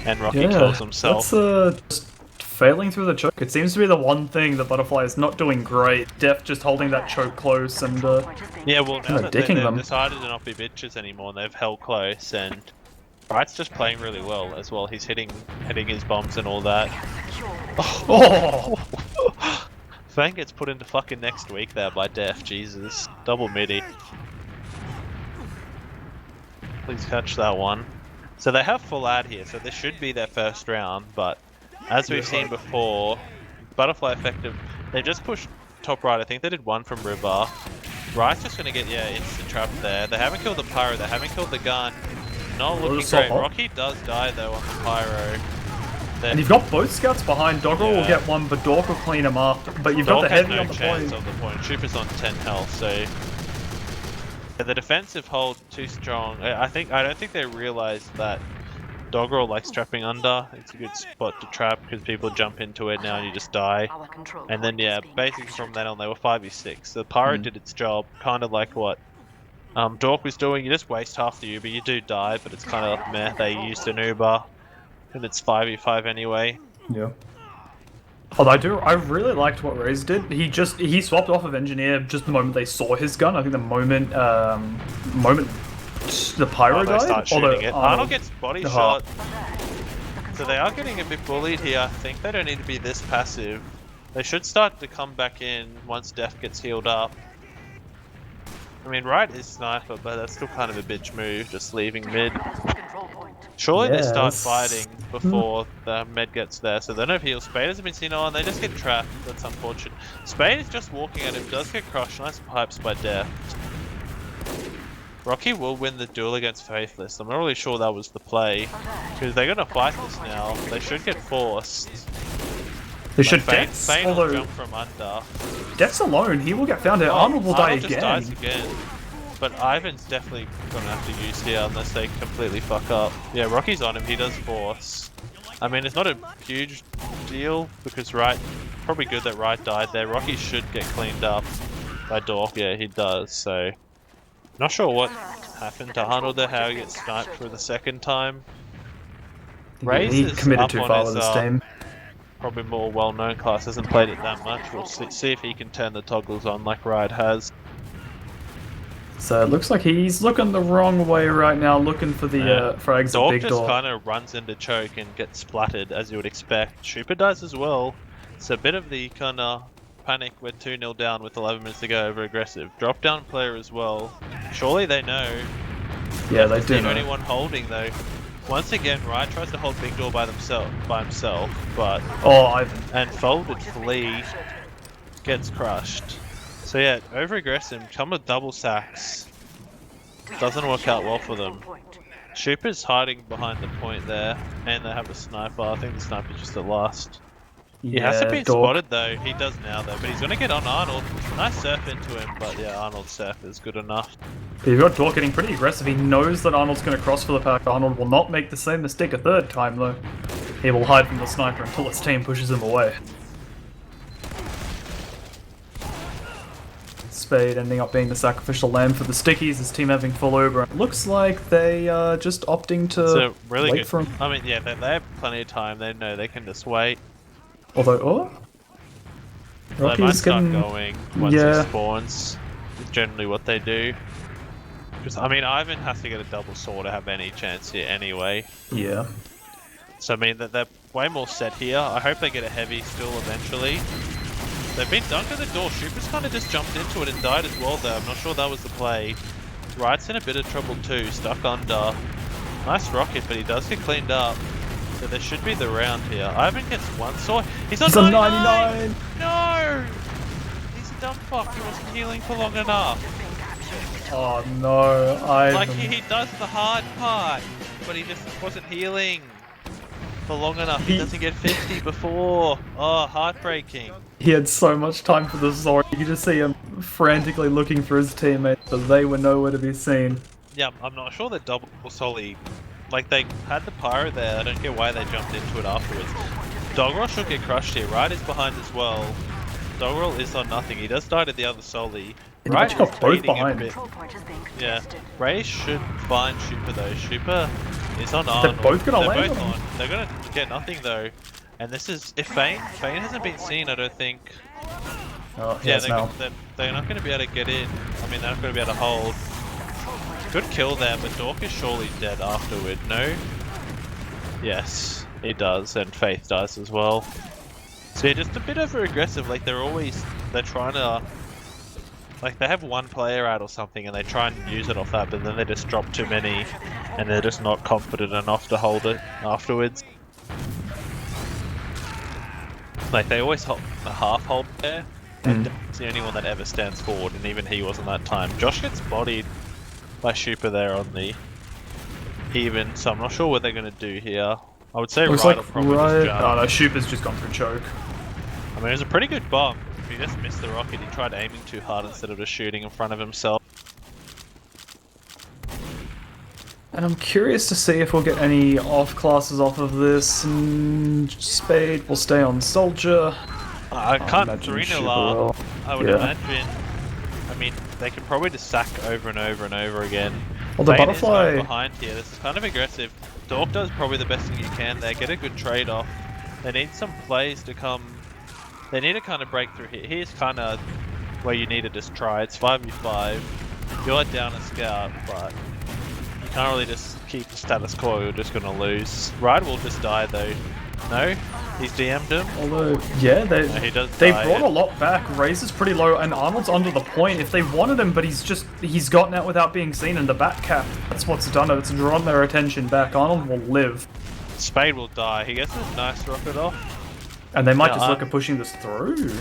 And Rocky kills himself. That's just failing through the choke. It seems to be the one thing that Butterfly is not doing great. Def just holding that choke close and yeah, well now that they've them. decided to not be bitches anymore and they've held close, and Riot's just playing really well as well. He's hitting his bombs and all that. Oh! Fang gets put into fucking next week there by Def. Jesus. Double midi. Please catch that one. So they have full ad here, so this should be their first round, but as we've seen before, Butterfly effective, they just pushed top right. I think they did one from River. Riot's just gonna get, instant trap there. They haven't killed the pyro, they haven't killed the gun. Not looking great. Rocky does die though on the pyro. And you've got both scouts behind. Doggerel will get one, but Dork will clean him up. But you've got the heavy on the point. Of the point. Trooper's on 10 health, so the defensive hold too strong. I don't think they realized that Doggerel likes trapping under. It's a good spot to trap because people jump into it now and you just die. And then yeah, basically from then on they were 5v6. The Pyro did its job, kind of like what Dork was doing. You just waste half the Uber, you do die, but it's kind of meh. They used an Uber, and it's 5v5 anyway. Yeah. Although I really liked what Raze did. He swapped off of Engineer just the moment they saw his gun. I think the moment the Pyro They died. start shooting it. Arnold gets body shot. So they are getting a bit bullied here. I think they don't need to be this passive. They should start to come back in once Def gets healed up. I mean, right is sniper, but that's still kind of a bitch move, just leaving mid. Surely they start fighting before the med gets there, so they don't have heal. Spade hasn't been seen on, they just get trapped. That's unfortunate. Spade is just walking at him, does get crushed. Nice pipes by Def. Rocky will win the duel against Faithless. I'm not really sure that was the play, because they're gonna fight this now. They should get forced. They should Dex, Fane although will jump from under. Dex alone, he will get found out. Arnold will die just again. Dies again. But Ivan's definitely gonna have to use here unless they completely fuck up. Yeah, Rocky's on him, he does force. I mean, it's not a huge deal because Wright, probably good that Wright died there. Rocky should get cleaned up by Dork, yeah, he does, so. Not sure what happened to Arnold there, how he gets sniped for the second time. He committed too far with his team. Probably more well-known class, hasn't played it that much. We'll see if he can turn the toggles on like Ride has. So it looks like he's looking the wrong way right now, looking for the frags of Big Door. Dork just kind of runs into choke and gets splattered as you would expect. Shooper dies as well. It's a bit of the kind of panic, we're 2-0 down with 11 minutes to go, over aggressive. Drop down player as well. Surely they know. Yeah, they do the know. only one holding though. Once again, Wright tries to hold Big Door by himself, but and folded Flea gets crushed. So yeah, over aggressive, come with double sacks. Doesn't work out well for them. Shooper's hiding behind the point there, and they have a sniper. I think the sniper's just at last. He has to be spotted though, he does now though, but he's gonna get on Arnold. Nice surf into him, but yeah, Arnold's surf is good enough. You've got Dork getting pretty aggressive. He knows that Arnold's going to cross for the pack. Arnold will not make the same mistake a third time though. He will hide from the sniper until his team pushes him away. Spade ending up being the sacrificial lamb for the stickies, his team having full Uber. It looks like they are just opting to wait for him. I mean, yeah, they have plenty of time. They know they can just wait. Although, Rocky's they might start going once he spawns. Is generally what they do. Because I mean, Ivan has to get a double sword to have any chance here anyway. Yeah. So I mean, they're way more set here. I hope they get a heavy still eventually. They've been dunked at the door. Shooper's kind of just jumped into it and died as well though. I'm not sure that was the play. Wright's in a bit of trouble too, stuck under. Nice rocket, but he does get cleaned up. So there should be the round here. Ivan gets one sword. He's on 99! No! He's a dumb fuck. He wasn't healing for long enough. Oh no, Like he does the hard part, but he just wasn't healing for long enough. He doesn't get 50 before. Oh, heartbreaking. He had so much time for the sword. You could just see him frantically looking for his teammates, but they were nowhere to be seen. Yeah, I'm not sure that double Solly, like they had the pyro there. I don't get why they jumped into it afterwards. Doggerel should get crushed here. Right is behind as well. Doggerel is on nothing. He does die to the other Solly. Right got both behind it. Yeah, Ray should find Shooper though. Shooper is on Arnold. They're both gonna land on. They're gonna get nothing though. And this is if Fane hasn't been seen, I don't think. Oh, yeah, they're not going to be able to get in. I mean, they're not going to be able to hold. Good kill there, but Dork is surely dead afterward. No. Yes, he does, and Faith does as well. So yeah, just a bit over aggressive. Like they're trying to. Like they have one player out or something and they try and use it off that, but then they just drop too many and they're just not confident enough to hold it afterwards. Like they always hold the half hold there, and it's the only one that ever stands forward, and even he wasn't that time. Josh gets bodied by Shooper there on the even, so I'm not sure what they're going to do here. I would say Ryder will probably just jump. Oh no, Shooper's just gone through choke. I mean, it was a pretty good bomb. If he just missed the rocket, he tried aiming too hard instead of just shooting in front of himself. And I'm curious to see if we'll get any off classes off of this. Spade will stay on Soldier. I can't imagine 3-0 Super up. will. I would Yeah. imagine. I mean, they can probably just sack over and over and over again. Well, the Fane is butterfly. going behind here. This is kind of aggressive. Dork does probably the best thing you can there. Get a good trade off. They need some plays to come. They need to kind of break through here. Here's kind of where you need to just try. It's 5v5. You're down a scout, but you can't really just keep the status quo. You're just going to lose. Ride will just die though. No? He's DM'd him? Although, yeah, No, he does they die. brought a lot back. Razor's pretty low, and Arnold's under the point. If they wanted him, but he's gotten out without being seen in the back cap. That's what's done it. It's drawn their attention back. Arnold will live. Spade will die. He gets a nice rocket off. And they might Yeah, just look at pushing this through.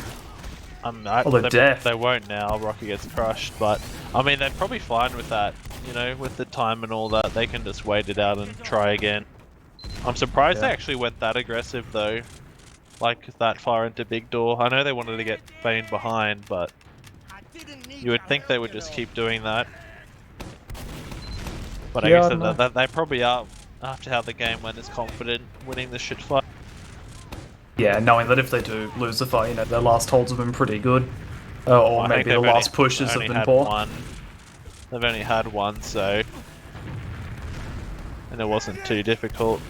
They're deaf. They won't now. Rocky gets crushed, but I mean they're probably fine with that. You know, with the time and all that, they can just wait it out and try again. I'm surprised they actually went that aggressive though, like that far into big door. I know they wanted to get Fane behind, but you would think they would just keep doing that. But I guess they probably are, after how the game went, is confident winning the shit fight. Yeah, knowing that if they do lose the fight, you know, their last holds have been pretty good. Or maybe the last pushes have been poor. They've only had one, so... And it wasn't too difficult.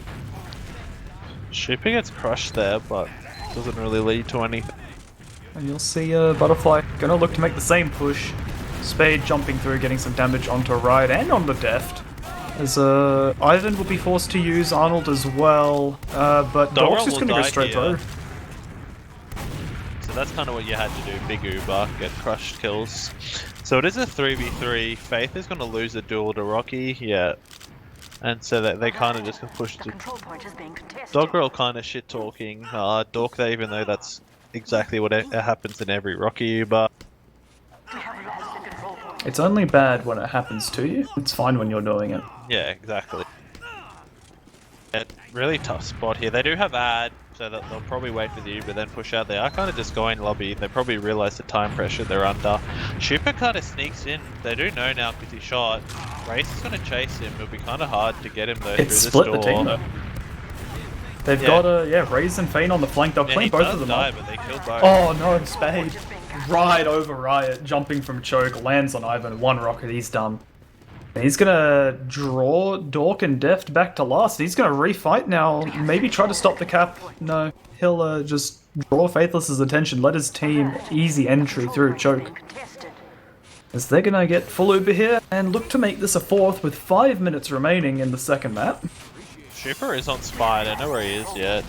Shooper gets crushed there, but doesn't really lead to anything. And you'll see Butterfly gonna look to make the same push. Spade jumping through, getting some damage onto Ride and on the Deft. As Ivan will be forced to use Arnold as well, but Dork's just gonna go straight through. So that's kind of what you had to do, big Uber, get crushed kills. So it is a 3v3, Faith is gonna lose the duel to Rocky, yeah. And so they kind of just push to... Dogrel kind of shit talking, Dork there, even though that's exactly what happens in every Rocky Uber. It's only bad when it happens to you. It's fine when you're doing it. Yeah, exactly. Yeah, really tough spot here. They do have ad, so that they'll probably wait for the Uber, then push out. They are kind of just going lobby. They probably realise the time pressure they're under. Shooper kind of sneaks in. They do know now because he shot. Race is going to chase him. It'll be kind of hard to get him though through this door. It's split the team though. They've got Raze and Fane on the flank. They'll clean both of them up. But they killed both. Oh no, Spade. Right over Riot, jumping from choke, lands on Ivan, one rocket, he's done. He's gonna draw Dork and Deft back to last. He's gonna refight now, maybe try to stop the cap. No, he'll just draw Faithless's attention, let his team easy entry through choke. As they're gonna get full Uber here, and look to make this a fourth with 5 minutes remaining in the second map. Shooper is on Spy, I don't know where he is yet.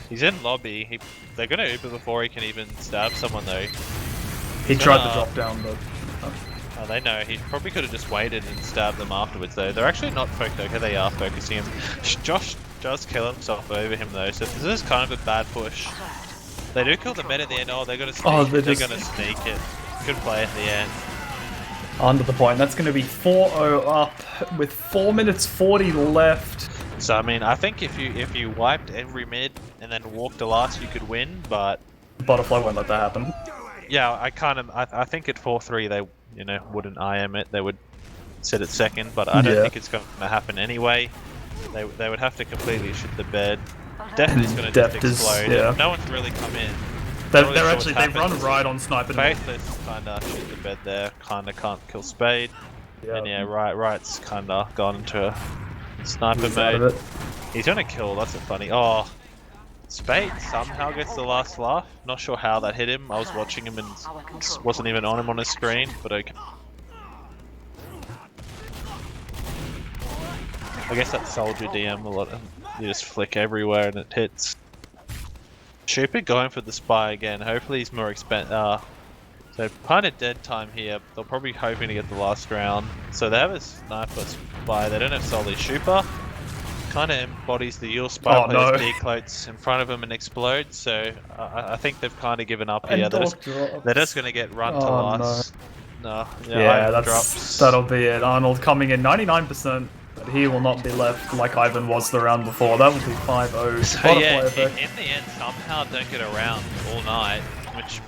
He's in lobby, they're gonna Uber before he can even stab someone though. He tried to drop down, but... Oh, they know. He probably could have just waited and stabbed them afterwards though. They're actually not okay, they are focusing him. Josh does kill himself over him though, so this is kind of a bad push. They do kill the mid at the end. Oh, they're gonna sneak, they're gonna sneak it. Good play at the end. Under the point. That's going to be 4-0 up with 4 minutes 40 left. So I mean, I think if you wiped every mid and then walked to last, you could win. But Butterfly won't let that happen. Yeah, I think at 4-3 they wouldn't IM it. They would sit at second, but I don't think it's going to happen anyway. They would have to completely shit the bed. Deft is going to just explode. No one's really come in. They've run right on Sniper. Faithless kinda shit the bed there, kinda can't kill Spade. And yeah, Right's kinda gone into a sniper mode. He's gonna kill, that's funny. Oh, Spade somehow gets the last laugh. Not sure how that hit him. I was watching him and wasn't even on him on his screen, but okay. I guess that Soldier DM a lot. You just flick everywhere and it hits. Shooper going for the spy again. Hopefully he's more so kind of dead time here. They're probably hoping to get the last round. So they have a sniper spy. They don't have Solly. Shooper kind of embodies the Yule spy players decloaks in front of him and explodes. So I think they've kind of given up here. They're just going to get run to last. No. That'll be it. Arnold coming in 99%. But he will not be left like Ivan was the round before. That will be 5-0. So yeah, in the end, somehow don't get around all night, which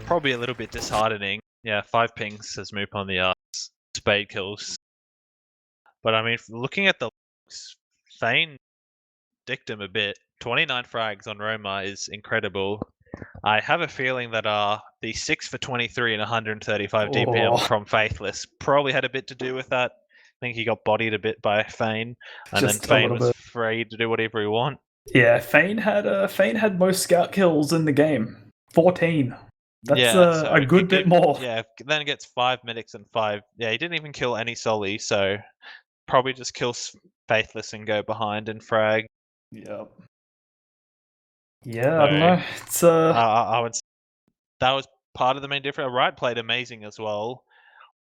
probably a little bit disheartening. Yeah, 5 pings says Moop on the Spade kills. But I mean, looking at the Thane dicked him a bit. 29 frags on Roma is incredible. I have a feeling that the 6 for 23 and 135 DPM from Faithless probably had a bit to do with that. I think he got bodied a bit by Fane, and Just then a Fane little was bit. free to do whatever he want. Yeah, Fane had most scout kills in the game. 14. That's Yeah, so a good bit more. Yeah, then gets 5 medics and 5. Yeah, he didn't even kill any Soli, so probably just kills Faithless and go behind and frag. Yeah. Yeah, So, I don't know. It's I would. That was part of the main difference. Wright played amazing as well,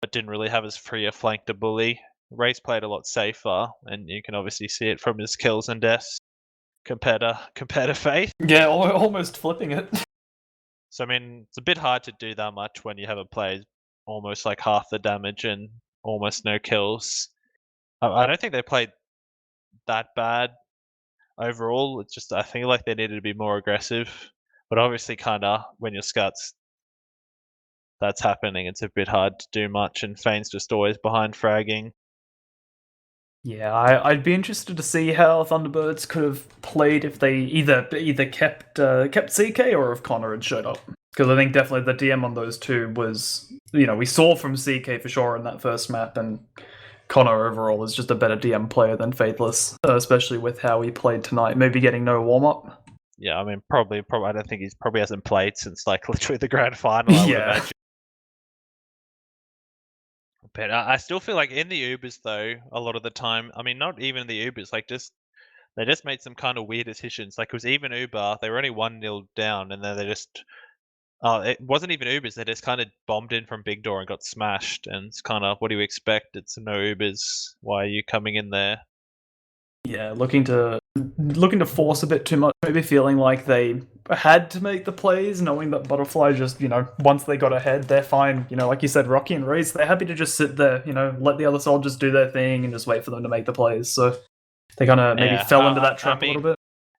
but didn't really have as free a flank to bully. Race played a lot safer, and you can obviously see it from his kills and deaths compared to Faith. yeah, almost flipping it. So I mean, it's a bit hard to do that much when you have a player almost like half the damage and almost no kills. I don't think they played that bad overall. It's just I feel like they needed to be more aggressive. But obviously, kind of when your scouts that's happening, it's a bit hard to do much, and Fane's just always behind fragging. Yeah, I'd be interested to see how Thunderbirds could have played if they either kept CK or if Connor had showed up. Because I think definitely the DM on those two was, we saw from CK for sure in that first map, and Connor overall is just a better DM player than Faithless, especially with how he played tonight. Maybe getting no warm up. Yeah, I mean, probably. I don't think he's probably hasn't played since like literally the grand final. I would imagine. But I still feel like in the Ubers though, a lot of the time, I mean, not even the Ubers, like they just made some kind of weird decisions. Like it was even Uber, they were only 1-0 down, and then they just, it wasn't even Ubers. They just kind of bombed in from big door and got smashed. And it's kind of, what do you expect? It's no Ubers. Why are you coming in there? Yeah, looking to force a bit too much. Maybe feeling like they had to make the plays, knowing that Butterfly just, once they got ahead, they're fine. Like you said, Rocky and Reese, they're happy to just sit there, let the other soldiers do their thing and just wait for them to make the plays. So they kind of maybe fell into that trap a little bit.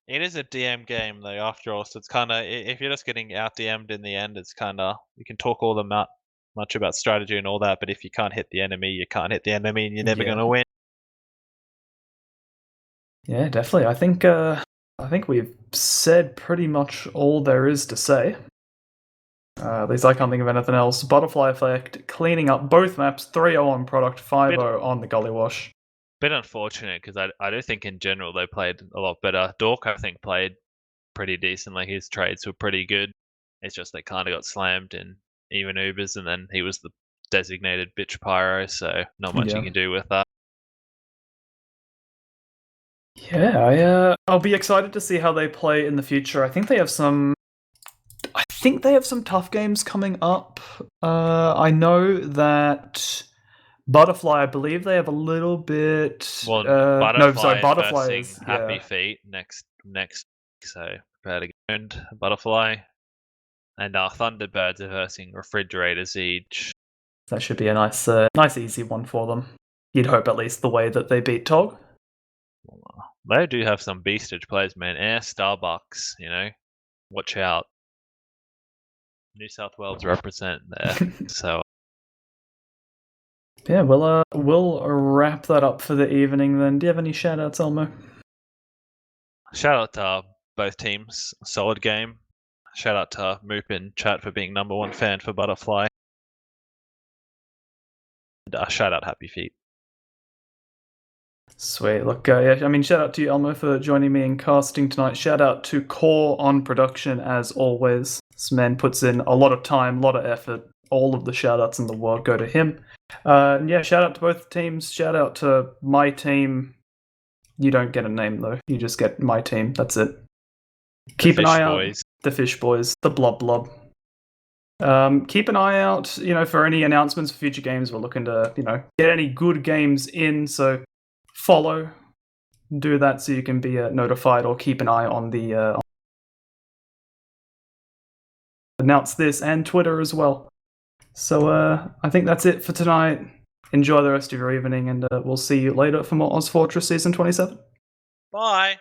It is a DM game though, after all. So it's kind of, if you're just getting out DM'd in the end, it's kind of, you can talk all the much about strategy and all that, but if you can't hit the enemy, you can't hit the enemy, and you're never going to win. Yeah, definitely. I think we've said pretty much all there is to say. At least I can't think of anything else. Butterfly Effect, cleaning up both maps, 3-0 on product, 5-0 on the Gully Wash. Bit unfortunate, because I do think in general they played a lot better. Dork, I think, played pretty decently. His trades were pretty good. It's just they kind of got slammed in even Ubers, and then he was the designated bitch pyro, so not much you can do with that. Yeah, I'll be excited to see how they play in the future. I think they have some tough games coming up. I know that Butterfly, I believe they have a little bit. Well, Butterfly is Happy Feet next. So prepare to get Butterfly, and Thunderbirds are versing Refrigerators each. That should be a nice easy one for them. You'd hope at least the way that they beat Tog. They do have some beastage players, man. Air Starbucks, watch out. New South Wales represent there. So yeah, we'll wrap that up for the evening then. Do you have any shout outs, Elmo? Shout out to both teams. Solid game. Shout out to Moop in chat for being #1 fan for Butterfly. And shout out Happy Feet. Sweet. Look, shout out to you, Elmo, for joining me in casting tonight. Shout out to Core on production, as always. This man puts in a lot of time, a lot of effort. All of the shout outs in the world go to him. Shout out to both teams. Shout out to my team. You don't get a name, though. You just get my team. That's it. Keep an eye out. The Fish Boys. The Blob Blob. Keep an eye out, for any announcements for future games. We're looking to, get any good games in, so follow, do that so you can be notified, or keep an eye on the announce this, and Twitter as well. So I think that's it for tonight. Enjoy the rest of your evening, and we'll see you later for more OzFortress Season 27. Bye!